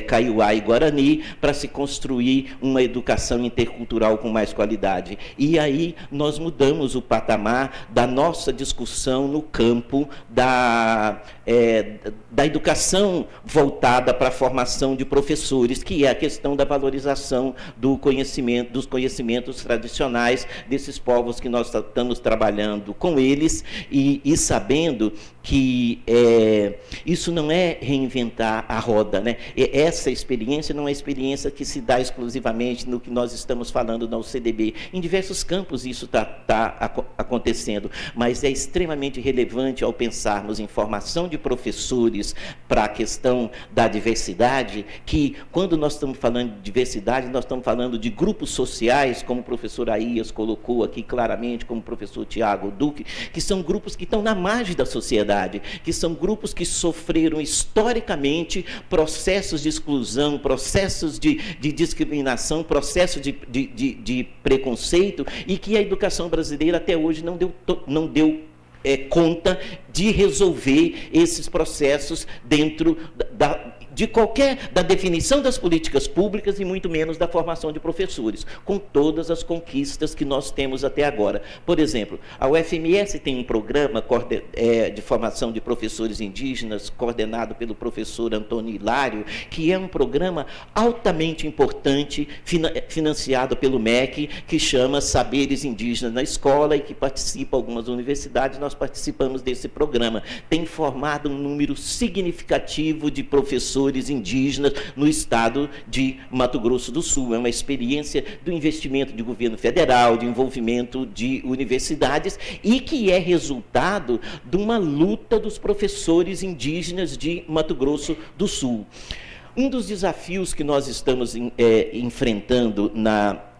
[SPEAKER 3] Kaiowá e Guarani, para se construir uma educação intercultural com mais qualidade. E aí nós mudamos o patamar da nossa discussão no campo da educação voltada para a formação de professores, que é a questão da valorização dos conhecimentos tradicionais desses povos que nós estamos trabalhando com eles, e sabendo que isso não é reinventar a roda, né? Essa experiência não é experiência que se dá exclusivamente no que nós estamos falando na UCDB. Em diversos campos isso está acontecendo, mas é extremamente relevante ao pensarmos em formação de professores para a questão da diversidade, que quando nós estamos falando de diversidade, nós estamos falando de grupos sociais, como o professor Aías colocou aqui claramente, como o professor Tiago Duque, que são grupos que estão na margem da sociedade, que são grupos que sofreram historicamente processos de exclusão, processos de discriminação, processos de preconceito, e que a educação brasileira até hoje não deu conta de resolver esses processos dentro da definição das políticas públicas, e muito menos da formação de professores, com todas as conquistas que nós temos até agora. Por exemplo, a UFMS tem um programa de formação de professores indígenas, coordenado pelo professor Antônio Hilário, que é um programa altamente importante, financiado pelo MEC, que chama Saberes Indígenas na Escola, e que participa algumas universidades. Nós participamos desse programa. Tem formado um número significativo de professores indígenas no estado de Mato Grosso do Sul. É uma experiência do investimento de governo federal, de envolvimento de universidades, e que é resultado de uma luta dos professores indígenas de Mato Grosso do Sul. Um dos desafios que nós estamos enfrentando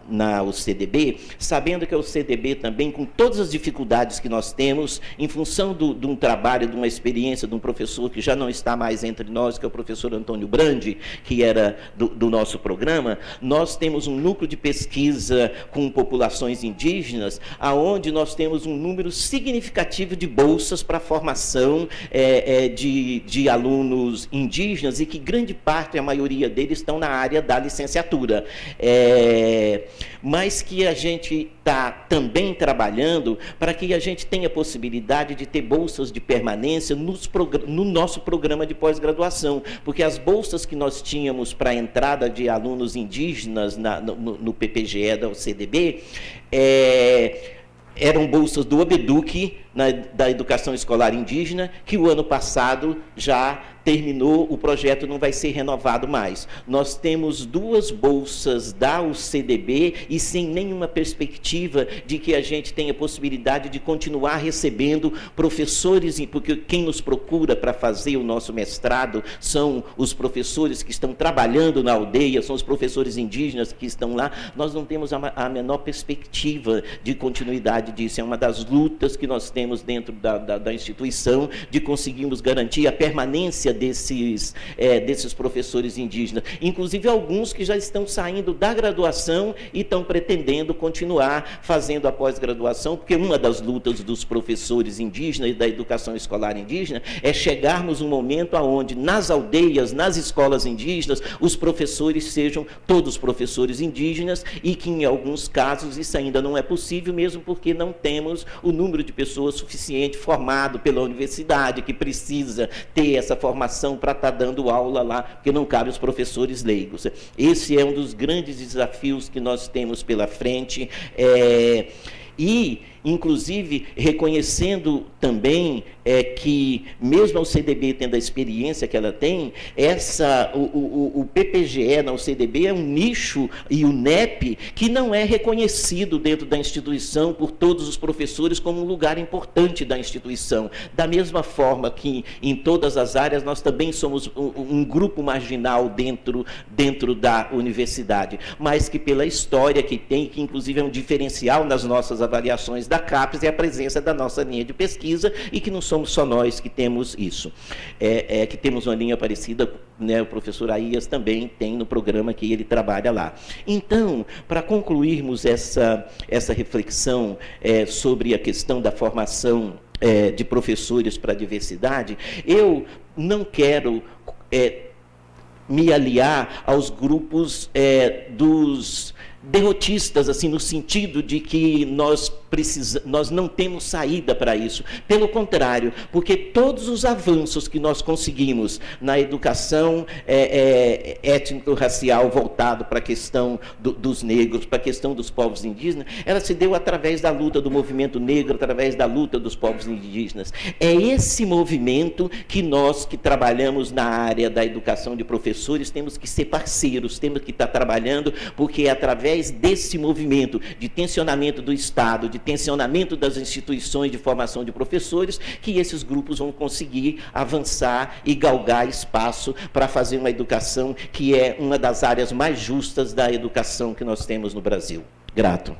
[SPEAKER 3] na UCDB, sabendo que a UCDB também, com todas as dificuldades que nós temos, em função de um trabalho, de uma experiência de um professor que já não está mais entre nós, que é o professor Antônio Brandi, que era do nosso programa, nós temos um núcleo de pesquisa com populações indígenas, aonde nós temos um número significativo de bolsas para a formação de alunos indígenas, e que grande parte, a maioria deles, estão na área da licenciatura. Mas que a gente está também trabalhando para que a gente tenha possibilidade de ter bolsas de permanência no nosso programa de pós-graduação, porque as bolsas que nós tínhamos para a entrada de alunos indígenas no PPGE da UCDB eram bolsas do OBEDUC, da Educação Escolar Indígena, que o ano passado já terminou, o projeto não vai ser renovado mais. Nós temos 2 bolsas da UCDB, e sem nenhuma perspectiva de que a gente tenha possibilidade de continuar recebendo professores, porque quem nos procura para fazer o nosso mestrado são os professores que estão trabalhando na aldeia, são os professores indígenas que estão lá. Nós não temos a menor perspectiva de continuidade disso. É uma das lutas que nós temos dentro da instituição, de conseguirmos garantir a permanência desses professores indígenas, inclusive alguns que já estão saindo da graduação e estão pretendendo continuar fazendo a pós-graduação, porque uma das lutas dos professores indígenas e da educação escolar indígena é chegarmos um momento onde, nas aldeias, nas escolas indígenas, os professores sejam todos professores indígenas, e que, em alguns casos, isso ainda não é possível, mesmo porque não temos o número de pessoas suficiente formado pela universidade, que precisa ter essa formação para estar dando aula lá, porque não cabe os professores leigos. Esse é um dos grandes desafios que nós temos pela frente, e, inclusive, reconhecendo também que, mesmo a UCDB tendo a experiência que ela tem, o PPGE na UCDB é um nicho, e o NEP, que não é reconhecido dentro da instituição por todos os professores como um lugar importante da instituição. Da mesma forma que, em todas as áreas, nós também somos um grupo marginal dentro da universidade, mas que, pela história que tem, que inclusive é um diferencial nas nossas avaliações da CAPES, é a presença da nossa linha de pesquisa, e que não somos só nós que temos isso. Que temos uma linha parecida, né, o professor Aías também tem no programa que ele trabalha lá. Então, para concluirmos essa reflexão sobre a questão da formação de professores para a diversidade, eu não quero me aliar aos grupos dos derrotistas, assim, no sentido de que nós não temos saída para isso. Pelo contrário, porque todos os avanços que nós conseguimos na educação étnico-racial voltado para a questão dos negros, para a questão dos povos indígenas, ela se deu através da luta do movimento negro, através da luta dos povos indígenas. É esse movimento que nós, que trabalhamos na área da educação de professores, temos que ser parceiros, temos que estar trabalhando, porque é através desse movimento de tensionamento do Estado, de tensionamento das instituições de formação de professores, que esses grupos vão conseguir avançar e galgar espaço para fazer uma educação que é uma das áreas mais justas da educação que nós temos no Brasil. Grato.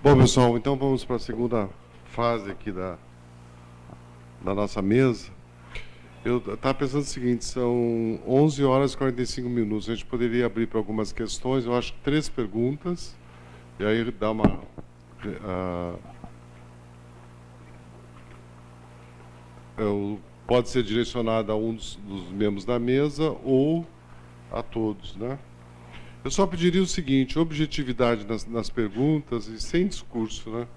[SPEAKER 4] Bom, pessoal, então vamos para a segunda fase aqui da nossa mesa. Eu estava pensando o seguinte, são 11 horas e 45 minutos, a gente poderia abrir para algumas questões, eu acho que 3 perguntas, e aí dá uma... pode ser direcionada a um dos membros da mesa ou a todos, né? Eu só pediria o seguinte, objetividade nas perguntas e sem discurso, né?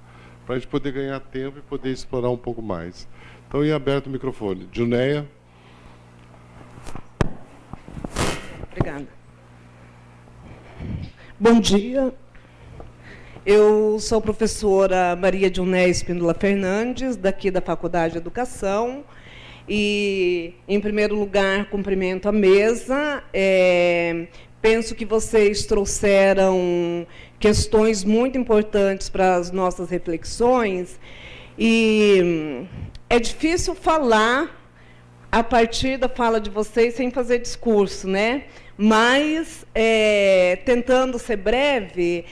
[SPEAKER 4] Para a gente poder ganhar tempo e poder explorar um pouco mais. Então, em aberto o microfone. Junéia.
[SPEAKER 5] Obrigada. Bom dia. Eu sou a professora Maria Junéia Espíndola Fernandes, daqui da Faculdade de Educação. E, em primeiro lugar, cumprimento a mesa. Penso que vocês trouxeram questões muito importantes para as nossas reflexões, e é difícil falar a partir da fala de vocês sem fazer discurso, né? Mas, tentando ser breve,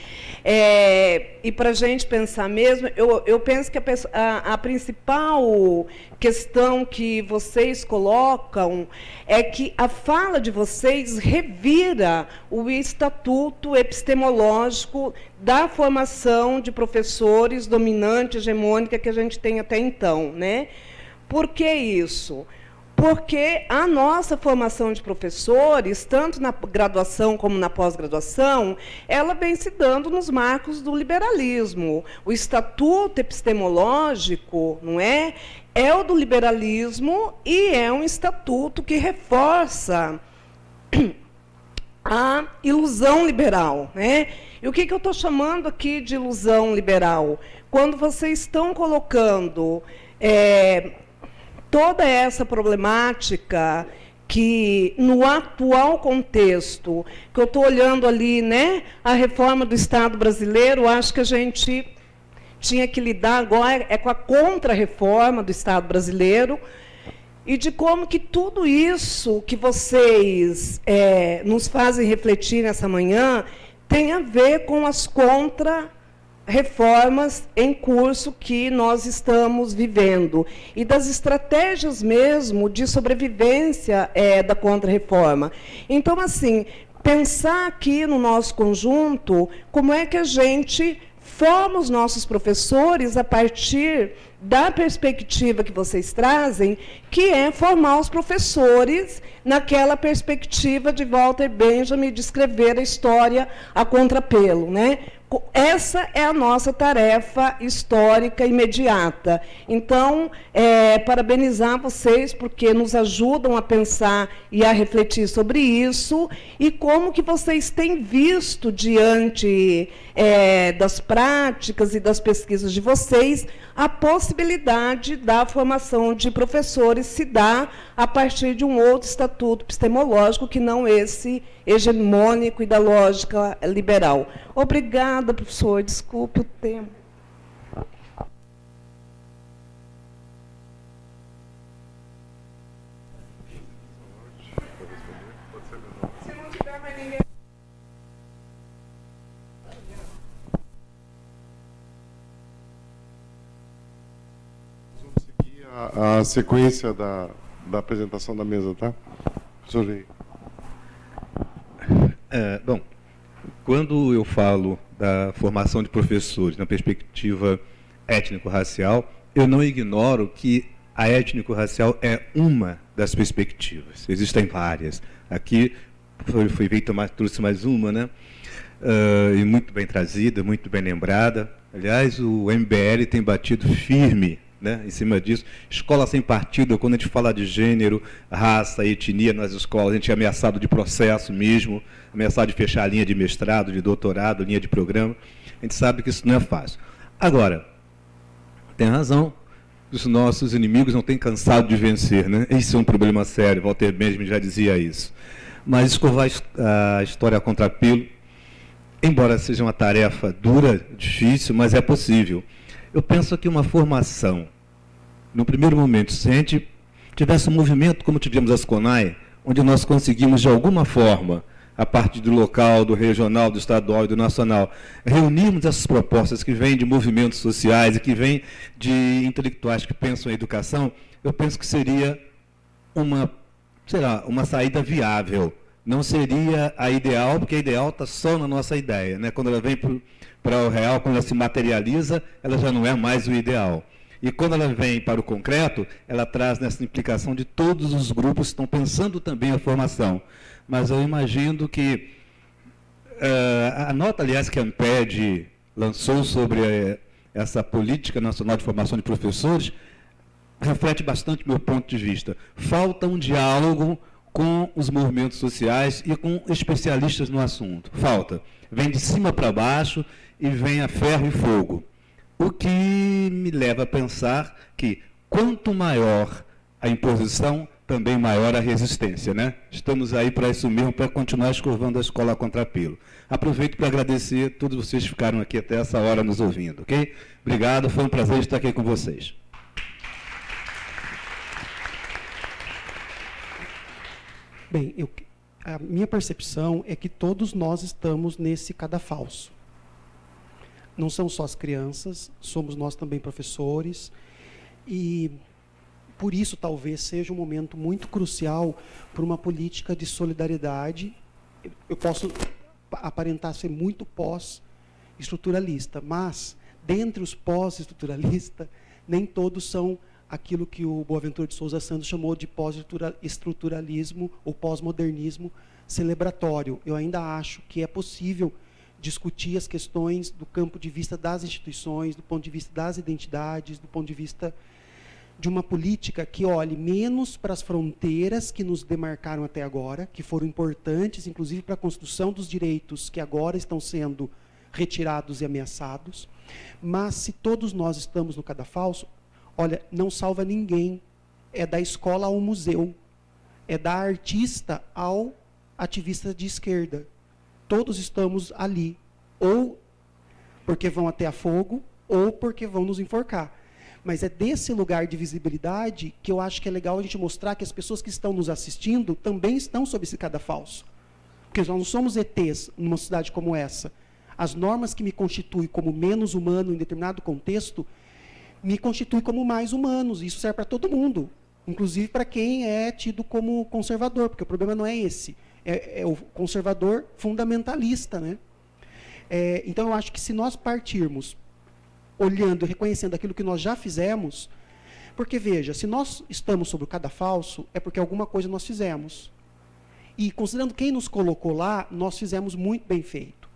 [SPEAKER 5] e para a gente pensar mesmo, eu penso que a principal questão que vocês colocam é que a fala de vocês revira o estatuto epistemológico da formação de professores dominante, hegemônica, que a gente tem até então, né? Por que isso? Porque a nossa formação de professores, tanto na graduação como na pós-graduação, ela vem se dando nos marcos do liberalismo. O estatuto epistemológico, não é o do liberalismo, e é um estatuto que reforça a ilusão liberal, né? E o que eu estou chamando aqui de ilusão liberal? Quando vocês estão colocando toda essa problemática que, no atual contexto, que eu estou olhando ali, né, a reforma do Estado brasileiro, acho que a gente tinha que lidar agora com a contra-reforma do Estado brasileiro, e de como que tudo isso que vocês nos fazem refletir nessa manhã tem a ver com as contra-reformas em curso que nós estamos vivendo e das estratégias mesmo de sobrevivência da contra-reforma. Então, assim, pensar aqui no nosso conjunto como é que a gente forma os nossos professores a partir da perspectiva que vocês trazem, que é formar os professores naquela perspectiva de Walter Benjamin de escrever a história a contrapelo, né? Essa é a nossa tarefa histórica imediata. Então, parabenizar vocês, porque nos ajudam a pensar e a refletir sobre isso, e como que vocês têm visto, diante das práticas e das pesquisas de vocês, a possibilidade da formação de professores se dá a partir de um outro estatuto epistemológico, que não esse hegemônico e da lógica liberal. Obrigada, professor. Desculpe o tempo. Se não tiver mais ninguém...
[SPEAKER 4] Vamos seguir a sequência da apresentação da mesa, tá? Professor Rei.
[SPEAKER 1] Bom, quando eu falo da formação de professores na perspectiva étnico-racial, eu não ignoro que a étnico-racial é uma das perspectivas. Existem várias. Aqui foi feita trouxe mais uma, né? E muito bem trazida, muito bem lembrada. Aliás, o MBL tem batido firme, né, em cima disso. Escola sem partido, quando a gente fala de gênero, raça, etnia nas escolas, a gente é ameaçado de processo mesmo, ameaçado de fechar a linha de mestrado, de doutorado, linha de programa. A gente sabe que isso não é fácil. Agora, tem razão, os nossos inimigos não têm cansado de vencer, né? Esse é um problema sério, Walter Benjamin já dizia isso. Mas escovar a história a contrapelo, embora seja uma tarefa dura, difícil, mas é possível. Eu penso que uma formação, no primeiro momento, se a gente tivesse um movimento como tivemos as CONAI, onde nós conseguimos, de alguma forma, a partir do local, do regional, do estadual e do nacional, reunirmos essas propostas que vêm de movimentos sociais e que vêm de intelectuais que pensam em educação, eu penso que seria uma saída viável. Não seria a ideal, porque a ideal está só na nossa ideia, né? Quando ela vem para o real, quando ela se materializa, ela já não é mais o ideal. E quando ela vem para o concreto, ela traz nessa implicação de todos os grupos que estão pensando também a formação. Mas eu imagino que a nota, aliás, que a ANPED lançou sobre essa Política Nacional de Formação de Professores reflete bastante meu ponto de vista. Falta um diálogo com os movimentos sociais e com especialistas no assunto. Falta. Vem de cima para baixo e vem a ferro e fogo. O que me leva a pensar que, quanto maior a imposição, também maior a resistência, né? Estamos aí para isso mesmo, para continuar escovando a escola a contrapelo. Aproveito para agradecer a todos vocês que ficaram aqui até essa hora nos ouvindo, ok? Obrigado, foi um prazer estar aqui com vocês.
[SPEAKER 2] Bem, a minha percepção é que todos nós estamos nesse cadafalso. Não são só as crianças, somos nós também professores, e por isso talvez seja um momento muito crucial para uma política de solidariedade. Eu posso aparentar ser muito pós-estruturalista, mas, dentre os pós-estruturalistas, nem todos são aquilo que o Boaventura de Souza Santos chamou de pós-estruturalismo ou pós-modernismo celebratório. Eu ainda acho que é possível discutir as questões do campo de vista das instituições, do ponto de vista das identidades, do ponto de vista de uma política que olhe menos para as fronteiras que nos demarcaram até agora, que foram importantes, inclusive para a construção dos direitos que agora estão sendo retirados e ameaçados. Mas, se todos nós estamos no cadafalso, olha, não salva ninguém. É da escola ao museu. É da artista ao ativista de esquerda. Todos estamos ali, ou porque vão até a fogo, ou porque vão nos enforcar. Mas é desse lugar de visibilidade que eu acho que é legal a gente mostrar que as pessoas que estão nos assistindo também estão sob esse cadafalso. porque nós não somos ETs numa cidade como essa. As normas que me constituem como menos humano em determinado contexto me constituem como mais humanos. Isso serve para todo mundo, inclusive para quem é tido como conservador, porque o problema não é esse. É o conservador fundamentalista, né? Então, eu acho que se nós partirmos olhando e reconhecendo aquilo que nós já fizemos, porque, veja, se nós estamos sobre o cadafalso, é porque alguma coisa nós fizemos. E, considerando quem nos colocou lá, nós fizemos muito bem feito.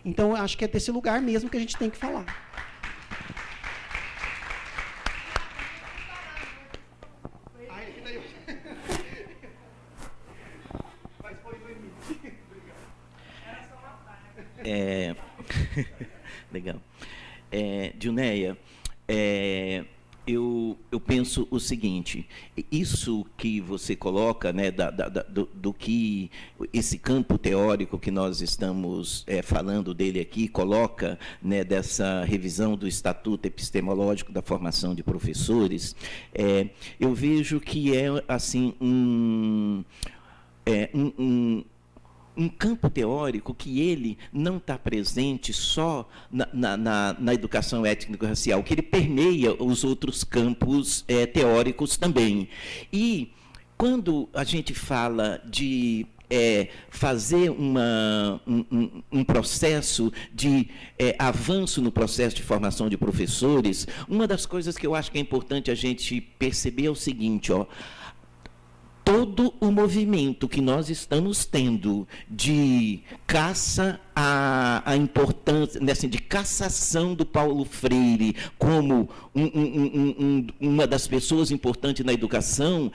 [SPEAKER 2] Então, eu acho que é desse lugar mesmo que a gente tem que falar.
[SPEAKER 3] Legal. Diuneia, eu penso o seguinte, isso que você coloca, né, do que esse campo teórico que nós estamos falando dele aqui, coloca, né, dessa revisão do Estatuto Epistemológico da Formação de Professores, eu vejo que é assim um campo teórico que ele não está presente só na educação étnico-racial, que ele permeia os outros campos teóricos também. E quando a gente fala de fazer um processo de avanço no processo de formação de professores, uma das coisas que eu acho que é importante a gente perceber é o seguinte, ó, todo o movimento que nós estamos tendo de caça à importância, assim, de cassação do Paulo Freire como uma das pessoas importantes na educação,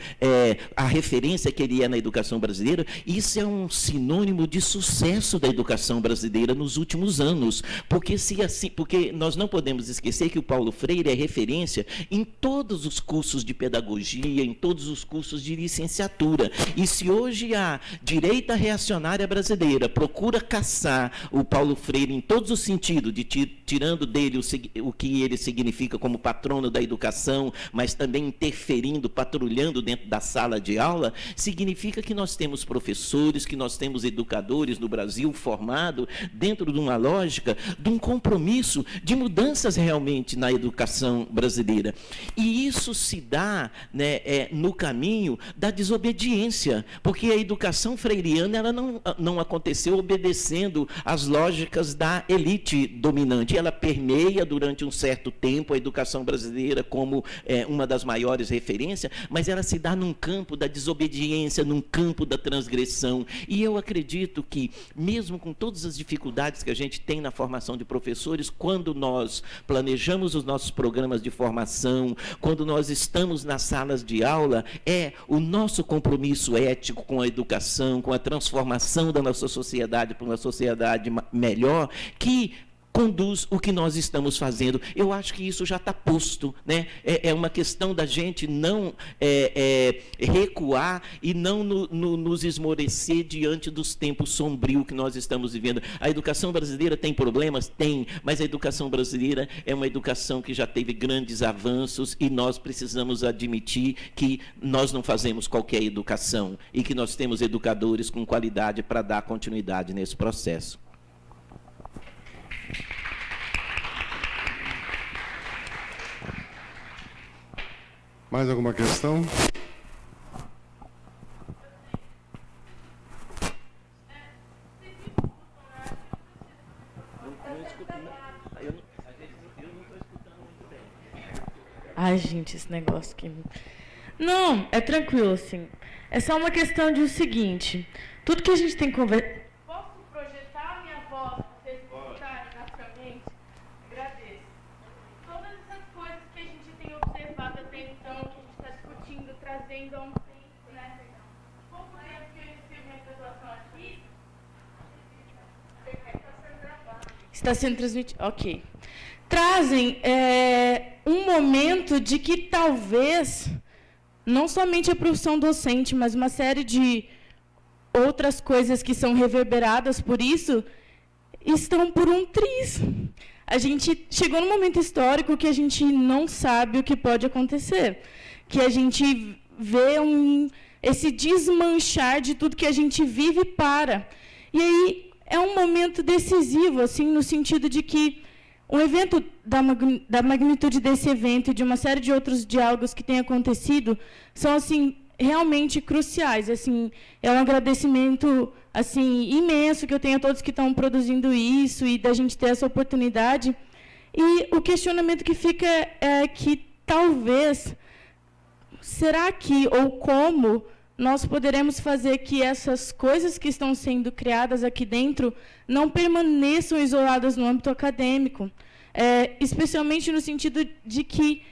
[SPEAKER 3] a referência que ele é na educação brasileira, isso é um sinônimo de sucesso da educação brasileira nos últimos anos, porque nós não podemos esquecer que o Paulo Freire é referência em todos os cursos de pedagogia, em todos os cursos de licenciatura. E se hoje a direita reacionária brasileira procura caçar o Paulo Freire em todos os sentidos, tirando dele o que ele significa como patrono da educação, mas também interferindo, patrulhando dentro da sala de aula, significa que nós temos professores, que nós temos educadores no Brasil formados dentro de uma lógica de um compromisso de mudanças realmente na educação brasileira. E isso se dá, né, no caminho da desobediência, porque a educação freiriana ela não aconteceu obedecendo às lógicas da elite dominante. Ela permeia durante um certo tempo a educação brasileira como uma das maiores referências, mas ela se dá num campo da desobediência, num campo da transgressão. E eu acredito que, mesmo com todas as dificuldades que a gente tem na formação de professores, quando nós planejamos os nossos programas de formação, quando nós estamos nas salas de aula, o nosso compromisso ético com a educação, com a transformação da nossa sociedade para uma sociedade melhor, que conduz o que nós estamos fazendo. Eu acho que isso já está posto, né? É uma questão da gente não recuar e não nos esmorecer diante dos tempos sombrios que nós estamos vivendo. A educação brasileira tem problemas? Tem, mas a educação brasileira é uma educação que já teve grandes avanços e nós precisamos admitir que nós não fazemos qualquer educação e que nós temos educadores com qualidade para dar continuidade nesse processo.
[SPEAKER 4] Mais alguma questão?
[SPEAKER 6] Ai, gente, esse negócio aqui... Não, é tranquilo, assim. É só uma questão de o seguinte. Tudo que a gente tem conversado... Posso projetar a minha voz para vocês escutarem naturalmente? Agradeço. Todas essas coisas que a gente tem observado até então, que a gente está discutindo, trazendo a um tempo, né? Pouco tempo que eu iniciei minha graduação aqui... Está sendo transmitido? Ok. Trazem um momento de que talvez, não somente a profissão docente, mas uma série de outras coisas que são reverberadas por isso, estão por um triz. A gente chegou num momento histórico que a gente não sabe o que pode acontecer, que a gente vê esse desmanchar de tudo que a gente vive para. E aí é um momento decisivo, assim, no sentido de que um evento da magnitude desse evento e de uma série de outros diálogos que têm acontecido são, assim, realmente cruciais. Assim, é um agradecimento, assim, imenso que eu tenho a todos que estão produzindo isso e da gente ter essa oportunidade. E o questionamento que fica é que talvez, será que ou como nós poderemos fazer que essas coisas que estão sendo criadas aqui dentro não permaneçam isoladas no âmbito acadêmico, especialmente no sentido de que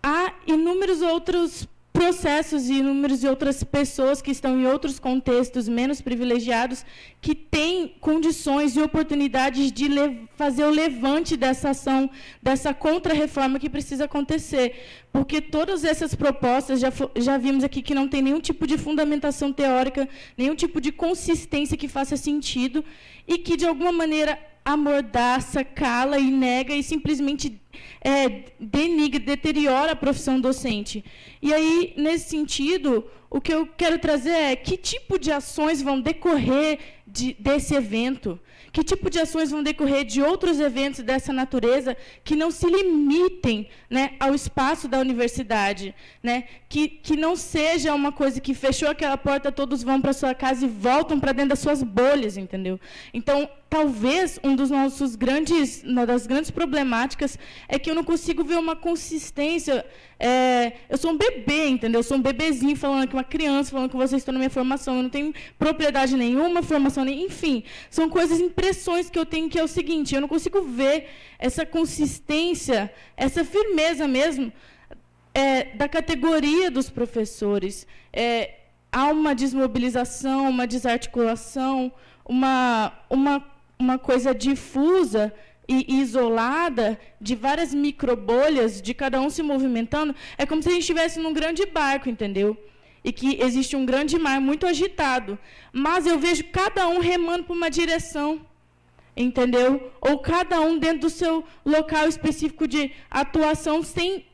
[SPEAKER 6] há inúmeros outros processos e inúmeras outras pessoas que estão em outros contextos menos privilegiados que têm condições e oportunidades de fazer o levante dessa ação, dessa contra-reforma que precisa acontecer. Porque todas essas propostas, já vimos aqui que não tem nenhum tipo de fundamentação teórica, nenhum tipo de consistência que faça sentido e que, de alguma maneira, amordaça, cala e nega e simplesmente denigra, deteriora a profissão docente. E aí, nesse sentido, o que eu quero trazer é que tipo de ações vão decorrer desse evento, que tipo de ações vão decorrer de outros eventos dessa natureza que não se limitem, né, ao espaço da universidade, né, que não seja uma coisa que fechou aquela porta, todos vão para sua casa e voltam para dentro das suas bolhas, entendeu? Então, talvez uma das grandes problemáticas é que eu não consigo ver uma consistência. Eu sou um bebê, entendeu? Eu sou um bebezinho falando com uma criança, falando que vocês estão na minha formação. Eu não tenho propriedade nenhuma, formação nenhuma. Enfim, são coisas, impressões que eu tenho, que é o seguinte, eu não consigo ver essa consistência, essa firmeza mesmo da categoria dos professores. Há uma desmobilização, uma desarticulação, uma coisa difusa e isolada de várias microbolhas, de cada um se movimentando. É como se a gente estivesse num grande barco, entendeu? E que existe um grande mar muito agitado. Mas eu vejo cada um remando para uma direção, entendeu? Ou cada um dentro do seu local específico de atuação, sem,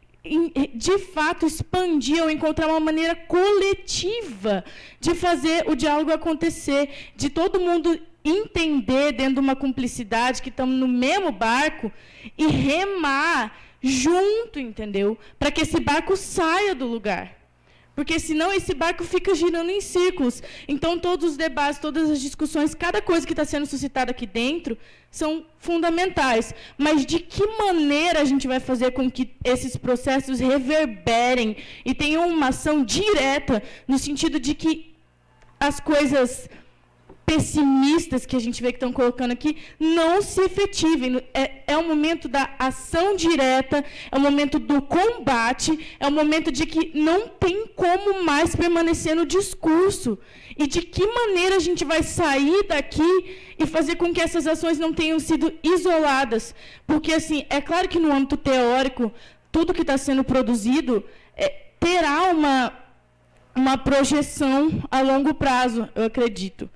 [SPEAKER 6] de fato, expandir ou encontrar uma maneira coletiva de fazer o diálogo acontecer, de todo mundo entender dentro de uma cumplicidade que estamos no mesmo barco e remar junto, entendeu? Para que esse barco saia do lugar. Porque senão esse barco fica girando em círculos. Então todos os debates, todas as discussões, cada coisa que está sendo suscitada aqui dentro são fundamentais. Mas de que maneira a gente vai fazer com que esses processos reverberem e tenham uma ação direta no sentido de que as coisas pessimistas que a gente vê que estão colocando aqui não se efetivem. É o momento da ação direta, é o momento do combate, é o momento de que não tem como mais permanecer no discurso. E de que maneira a gente vai sair daqui e fazer com que essas ações não tenham sido isoladas? Porque, assim, é claro que no âmbito teórico, tudo que está sendo produzido terá uma projeção a longo prazo, eu acredito.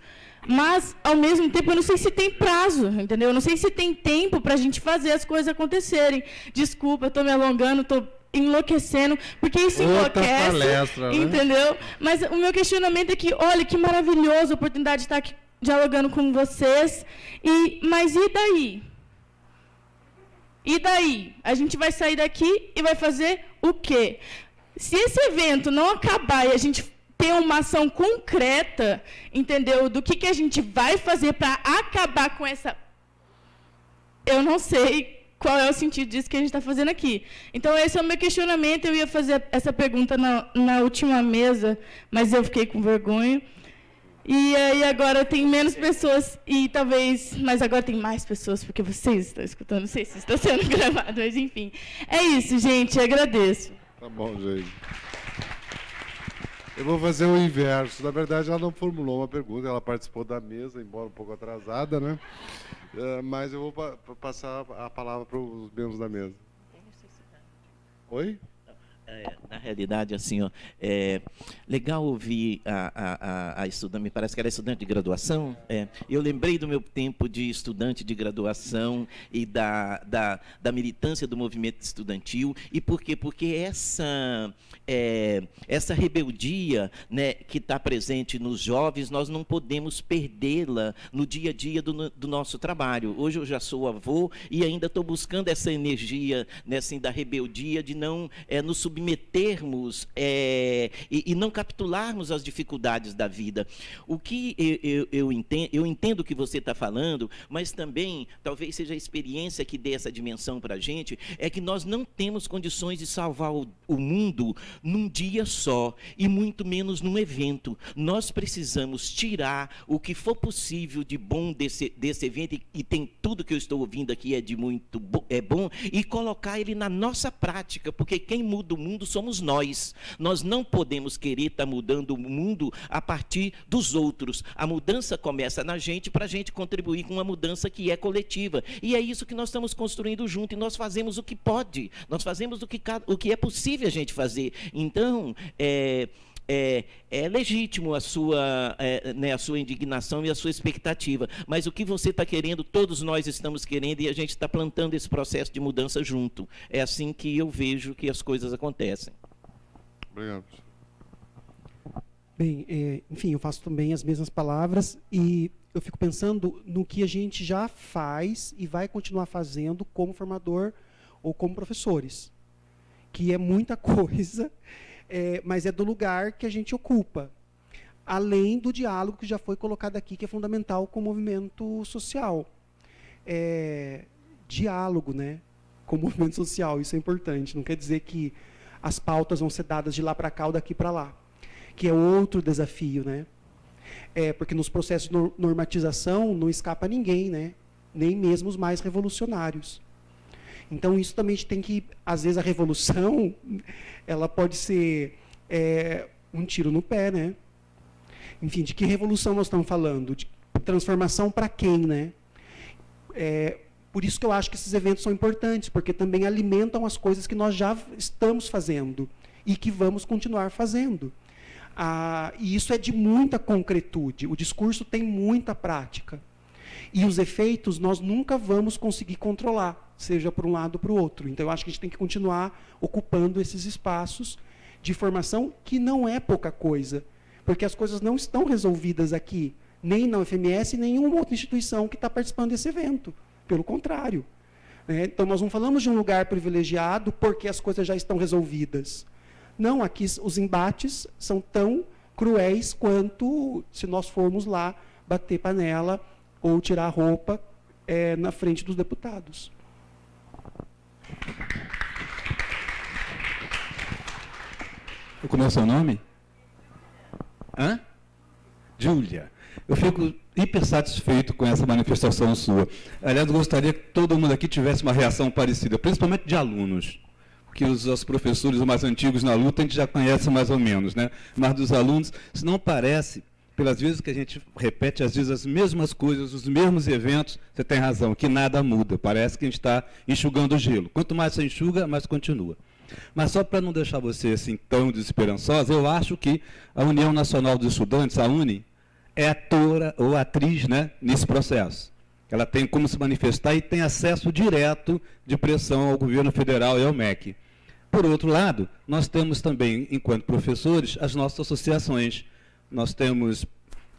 [SPEAKER 6] Mas, ao mesmo tempo, eu não sei se tem prazo, entendeu? Eu não sei se tem tempo para a gente fazer as coisas acontecerem. Desculpa, estou me alongando, estou enlouquecendo, porque isso enlouquece, palestra, né? Entendeu? Mas o meu questionamento é que, olha, que maravilhosa a oportunidade de estar aqui dialogando com vocês, mas e daí? E daí? A gente vai sair daqui e vai fazer o quê? Se esse evento não acabar e a gente ter uma ação concreta, entendeu? Do que a gente vai fazer para acabar com essa... Eu não sei qual é o sentido disso que a gente está fazendo aqui. Então, esse é o meu questionamento. Eu ia fazer essa pergunta na última mesa, mas eu fiquei com vergonha. E aí agora tem menos pessoas, e talvez... Mas agora tem mais pessoas, porque vocês estão escutando. Não sei se está sendo gravado, mas enfim. É isso, gente. Agradeço.
[SPEAKER 4] Tá bom, gente. Eu vou fazer o inverso. Na verdade, ela não formulou uma pergunta, ela participou da mesa, embora um pouco atrasada, né? Mas eu vou passar a palavra para os membros da mesa. Oi?
[SPEAKER 3] Na realidade, assim, ó, é legal ouvir a estudante, me parece que ela é estudante de graduação. Eu lembrei do meu tempo de estudante de graduação e da militância do movimento estudantil. E por quê? Porque essa rebeldia, né, que está presente nos jovens, nós não podemos perdê-la no dia a dia do nosso trabalho. Hoje eu já sou avô e ainda estou buscando essa energia, né, assim, da rebeldia, de não nos submetermos e não capitularmos as dificuldades da vida. O que eu entendo o que você está falando, mas também, talvez seja a experiência que dê essa dimensão para a gente, é que nós não temos condições de salvar o mundo num dia só, e muito menos num evento. Nós precisamos tirar o que for possível de bom desse evento, e tem tudo que eu estou ouvindo aqui é de muito bom, e colocar ele na nossa prática, porque quem muda o mundo somos nós. Nós não podemos querer estar mudando o mundo a partir dos outros. A mudança começa na gente, para a gente contribuir com uma mudança que é coletiva. E é isso que nós estamos construindo junto, e nós fazemos o que pode, nós fazemos o que é possível a gente fazer. Então, é legítimo a sua indignação e a sua expectativa, mas o que você está querendo, todos nós estamos querendo, e a gente está plantando esse processo de mudança junto. É assim que eu vejo que as coisas acontecem.
[SPEAKER 4] Obrigado.
[SPEAKER 2] Bem, enfim, eu faço também as mesmas palavras, e eu fico pensando no que a gente já faz e vai continuar fazendo como formador ou como professores, que é muita coisa, mas é do lugar que a gente ocupa, além do diálogo que já foi colocado aqui, que é fundamental com o movimento social. Diálogo, né, com o movimento social, isso é importante, não quer dizer que as pautas vão ser dadas de lá para cá ou daqui para lá, que é outro desafio, né? Porque nos processos de normatização não escapa ninguém, né? Nem mesmo os mais revolucionários. Então, isso também a gente tem que, às vezes, a revolução, ela pode ser um tiro no pé, né? Enfim, de que revolução nós estamos falando? De transformação para quem, né? Por isso que eu acho que esses eventos são importantes, porque também alimentam as coisas que nós já estamos fazendo e que vamos continuar fazendo. E isso é de muita concretude, o discurso tem muita prática. E os efeitos nós nunca vamos conseguir controlar, seja para um lado ou para o outro. Então, eu acho que a gente tem que continuar ocupando esses espaços de formação, que não é pouca coisa, porque as coisas não estão resolvidas aqui, nem na UFMS, nem em nenhuma outra instituição que está participando desse evento. Pelo contrário. Então, nós não falamos de um lugar privilegiado porque as coisas já estão resolvidas. Não, aqui os embates são tão cruéis quanto se nós formos lá bater panela ou tirar a roupa na frente dos deputados.
[SPEAKER 1] Como é o seu nome? Júlia. Eu fico hiper satisfeito com essa manifestação sua. Aliás, eu gostaria que todo mundo aqui tivesse uma reação parecida, principalmente de alunos. Porque os professores mais antigos na luta a gente já conhece mais ou menos, né? Mas dos alunos, se não parece, pelas vezes que a gente repete, às vezes, as mesmas coisas, os mesmos eventos, você tem razão, que nada muda. Parece que a gente está enxugando o gelo. Quanto mais você enxuga, mais continua. Mas só para não deixar você assim tão desesperançosa, eu acho que a União Nacional dos Estudantes, a UNE, é atora ou atriz, né, nesse processo. Ela tem como se manifestar e tem acesso direto de pressão ao governo federal e ao MEC. Por outro lado, nós temos também, enquanto professores, as nossas associações. Nós temos,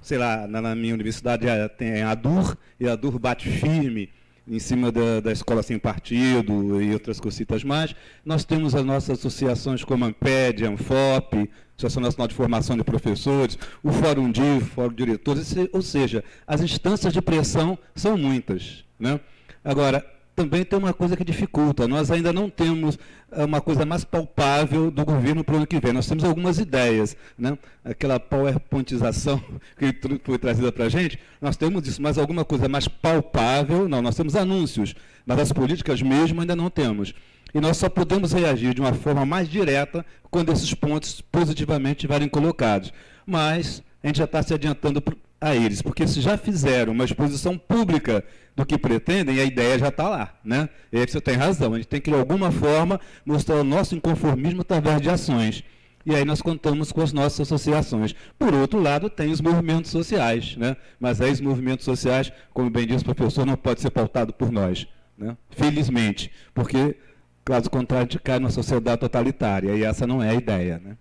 [SPEAKER 1] sei lá, na minha universidade tem a ADUR, e a ADUR bate firme em cima da Escola Sem Partido e outras cositas mais. Nós temos as nossas associações como a ANPED, a ANFOP, Associação Nacional de Formação de Professores, o Fórum DIV, Fórum de Diretores, ou seja, as instâncias de pressão são muitas, né? Agora, também tem uma coisa que dificulta, nós ainda não temos uma coisa mais palpável do governo para o ano que vem. Nós temos algumas ideias, né? Aquela PowerPointização que foi trazida para a gente, nós temos isso, mas alguma coisa mais palpável, não, nós temos anúncios, mas as políticas mesmo ainda não temos. E nós só podemos reagir de uma forma mais direta quando esses pontos positivamente estiverem colocados. Mas a gente já está se adiantando a eles, porque se já fizeram uma exposição pública do que pretendem, a ideia já está lá, né? E aí você tem razão, a gente tem que, de alguma forma, mostrar o nosso inconformismo através de ações. E aí nós contamos com as nossas associações. Por outro lado, tem os movimentos sociais, né? Mas aí os movimentos sociais, como bem disse o professor, não pode ser pautado por nós, né? Felizmente, porque, caso contrário, a gente cai numa sociedade totalitária, e essa não é a ideia, né?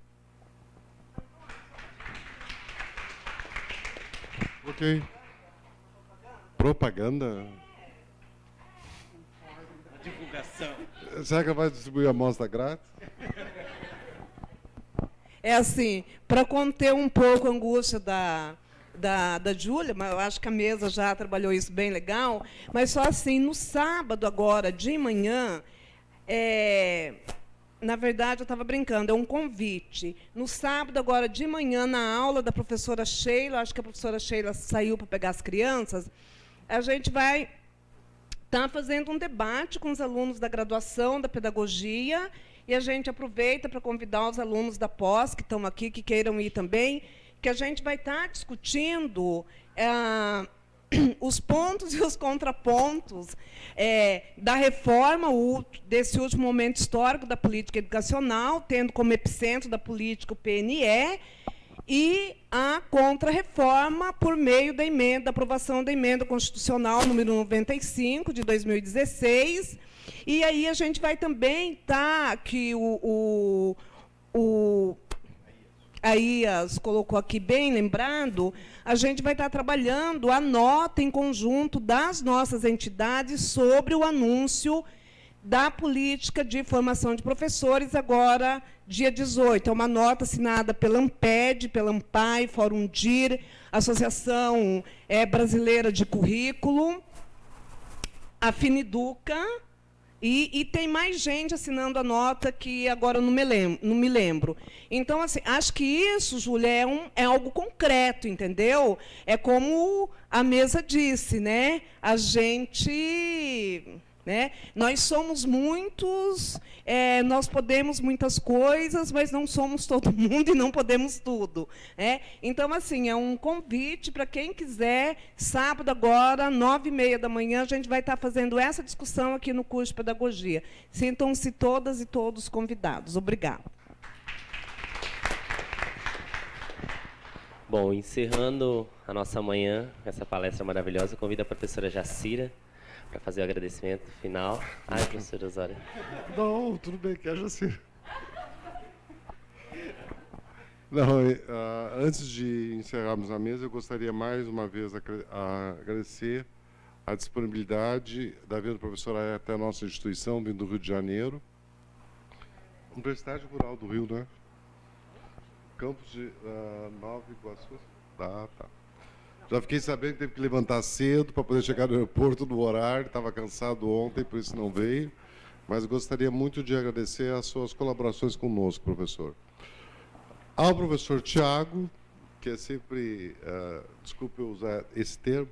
[SPEAKER 4] Ok. Propaganda?
[SPEAKER 7] A divulgação.
[SPEAKER 4] Será que ela vai distribuir a amostra grátis?
[SPEAKER 5] É assim, para conter um pouco a angústia da Júlia, mas eu acho que a mesa já trabalhou isso bem legal, mas só assim, no sábado agora, de manhã, na verdade, eu estava brincando, é um convite. No sábado, agora de manhã, na aula da professora Sheila, acho que a professora Sheila saiu para pegar as crianças, a gente vai estar fazendo um debate com os alunos da graduação, da pedagogia, e a gente aproveita para convidar os alunos da pós, que estão aqui, que queiram ir também, que a gente vai estar discutindo os pontos e os contrapontos da reforma, desse último momento histórico da política educacional, tendo como epicentro da política o PNE, e a contra-reforma por meio da emenda, da aprovação da emenda constitucional número 95, de 2016. E aí a gente vai também estar, que a IAS colocou aqui bem lembrado, a gente vai estar trabalhando a nota em conjunto das nossas entidades sobre o anúncio da política de formação de professores, agora, dia 18. É uma nota assinada pela AMPED, pela AMPAI, Fórum DIR, Associação Brasileira de Currículo, a Finiduca, e tem mais gente assinando a nota que agora não me lembro. Então, assim, acho que isso, Júlia, é algo concreto, entendeu? É como a mesa disse, né? A gente... né? Nós somos muitos, nós podemos muitas coisas, mas não somos todo mundo e não podemos tudo. Então, assim, é um convite para quem quiser, sábado agora, 9h30 da manhã, a gente vai estar fazendo essa discussão aqui no curso de Pedagogia. Sintam-se todas e todos convidados. Obrigada.
[SPEAKER 7] Bom, encerrando a nossa manhã, essa palestra maravilhosa, eu convido a professora Jacira para fazer o agradecimento final. Ai, professora Osório.
[SPEAKER 4] Não, tudo bem, que haja assim. Não, antes de encerrarmos a mesa, eu gostaria mais uma vez agradecer a disponibilidade da vinda do professor até a nossa instituição, vindo do Rio de Janeiro. Universidade Rural do Rio, né? Campus de Nova Iguaçu. Tá. Já fiquei sabendo que teve que levantar cedo para poder chegar no aeroporto no horário. Estava cansado ontem, por isso não veio. Mas gostaria muito de agradecer as suas colaborações conosco, professor. Ao professor Tiago, que é sempre, desculpe eu usar esse termo,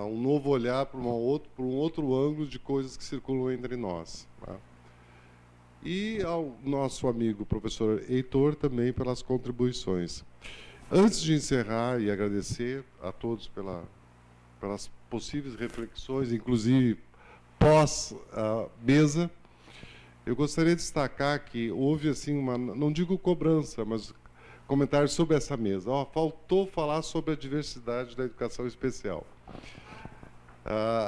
[SPEAKER 4] um novo olhar para um outro ângulo de coisas que circulam entre nós. Tá? E ao nosso amigo professor Heitor também pelas contribuições. Antes de encerrar e agradecer a todos pelas possíveis reflexões, inclusive pós-mesa, eu gostaria de destacar que houve, assim, não digo cobrança, mas comentários sobre essa mesa. Faltou falar sobre a diversidade da educação especial.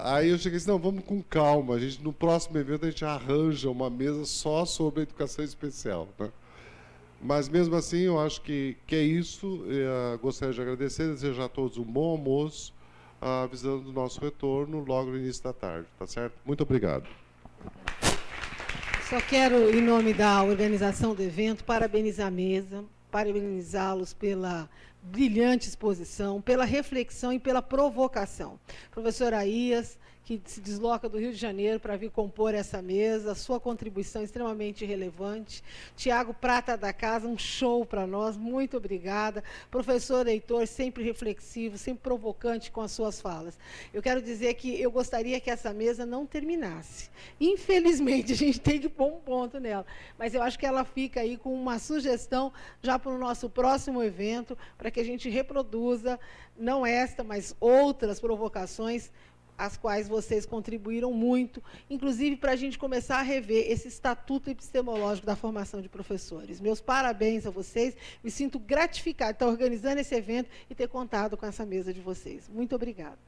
[SPEAKER 4] Aí eu cheguei assim, não, vamos com calma, no próximo evento a gente arranja uma mesa só sobre a educação especial, né? Mas, mesmo assim, eu acho que é isso. Gostaria de agradecer, desejar a todos um bom almoço, avisando o nosso retorno logo no início da tarde. Tá certo? Muito obrigado.
[SPEAKER 8] Só quero, em nome da organização do evento, parabenizar a mesa, parabenizá-los pela brilhante exposição, pela reflexão e pela provocação. Professora Ias, que se desloca do Rio de Janeiro para vir compor essa mesa, sua contribuição extremamente relevante. Tiago Prata da Casa, um show para nós, muito obrigada. Professor Heitor, sempre reflexivo, sempre provocante com as suas falas. Eu quero dizer que eu gostaria que essa mesa não terminasse. Infelizmente, a gente tem que pôr um ponto nela, mas eu acho que ela fica aí com uma sugestão já para o nosso próximo evento, para que a gente reproduza, não esta, mas outras provocações, as quais vocês contribuíram muito, inclusive para a gente começar a rever esse estatuto epistemológico da formação de professores. Meus parabéns a vocês, me sinto gratificada de estar organizando esse evento e ter contado com essa mesa de vocês. Muito obrigada.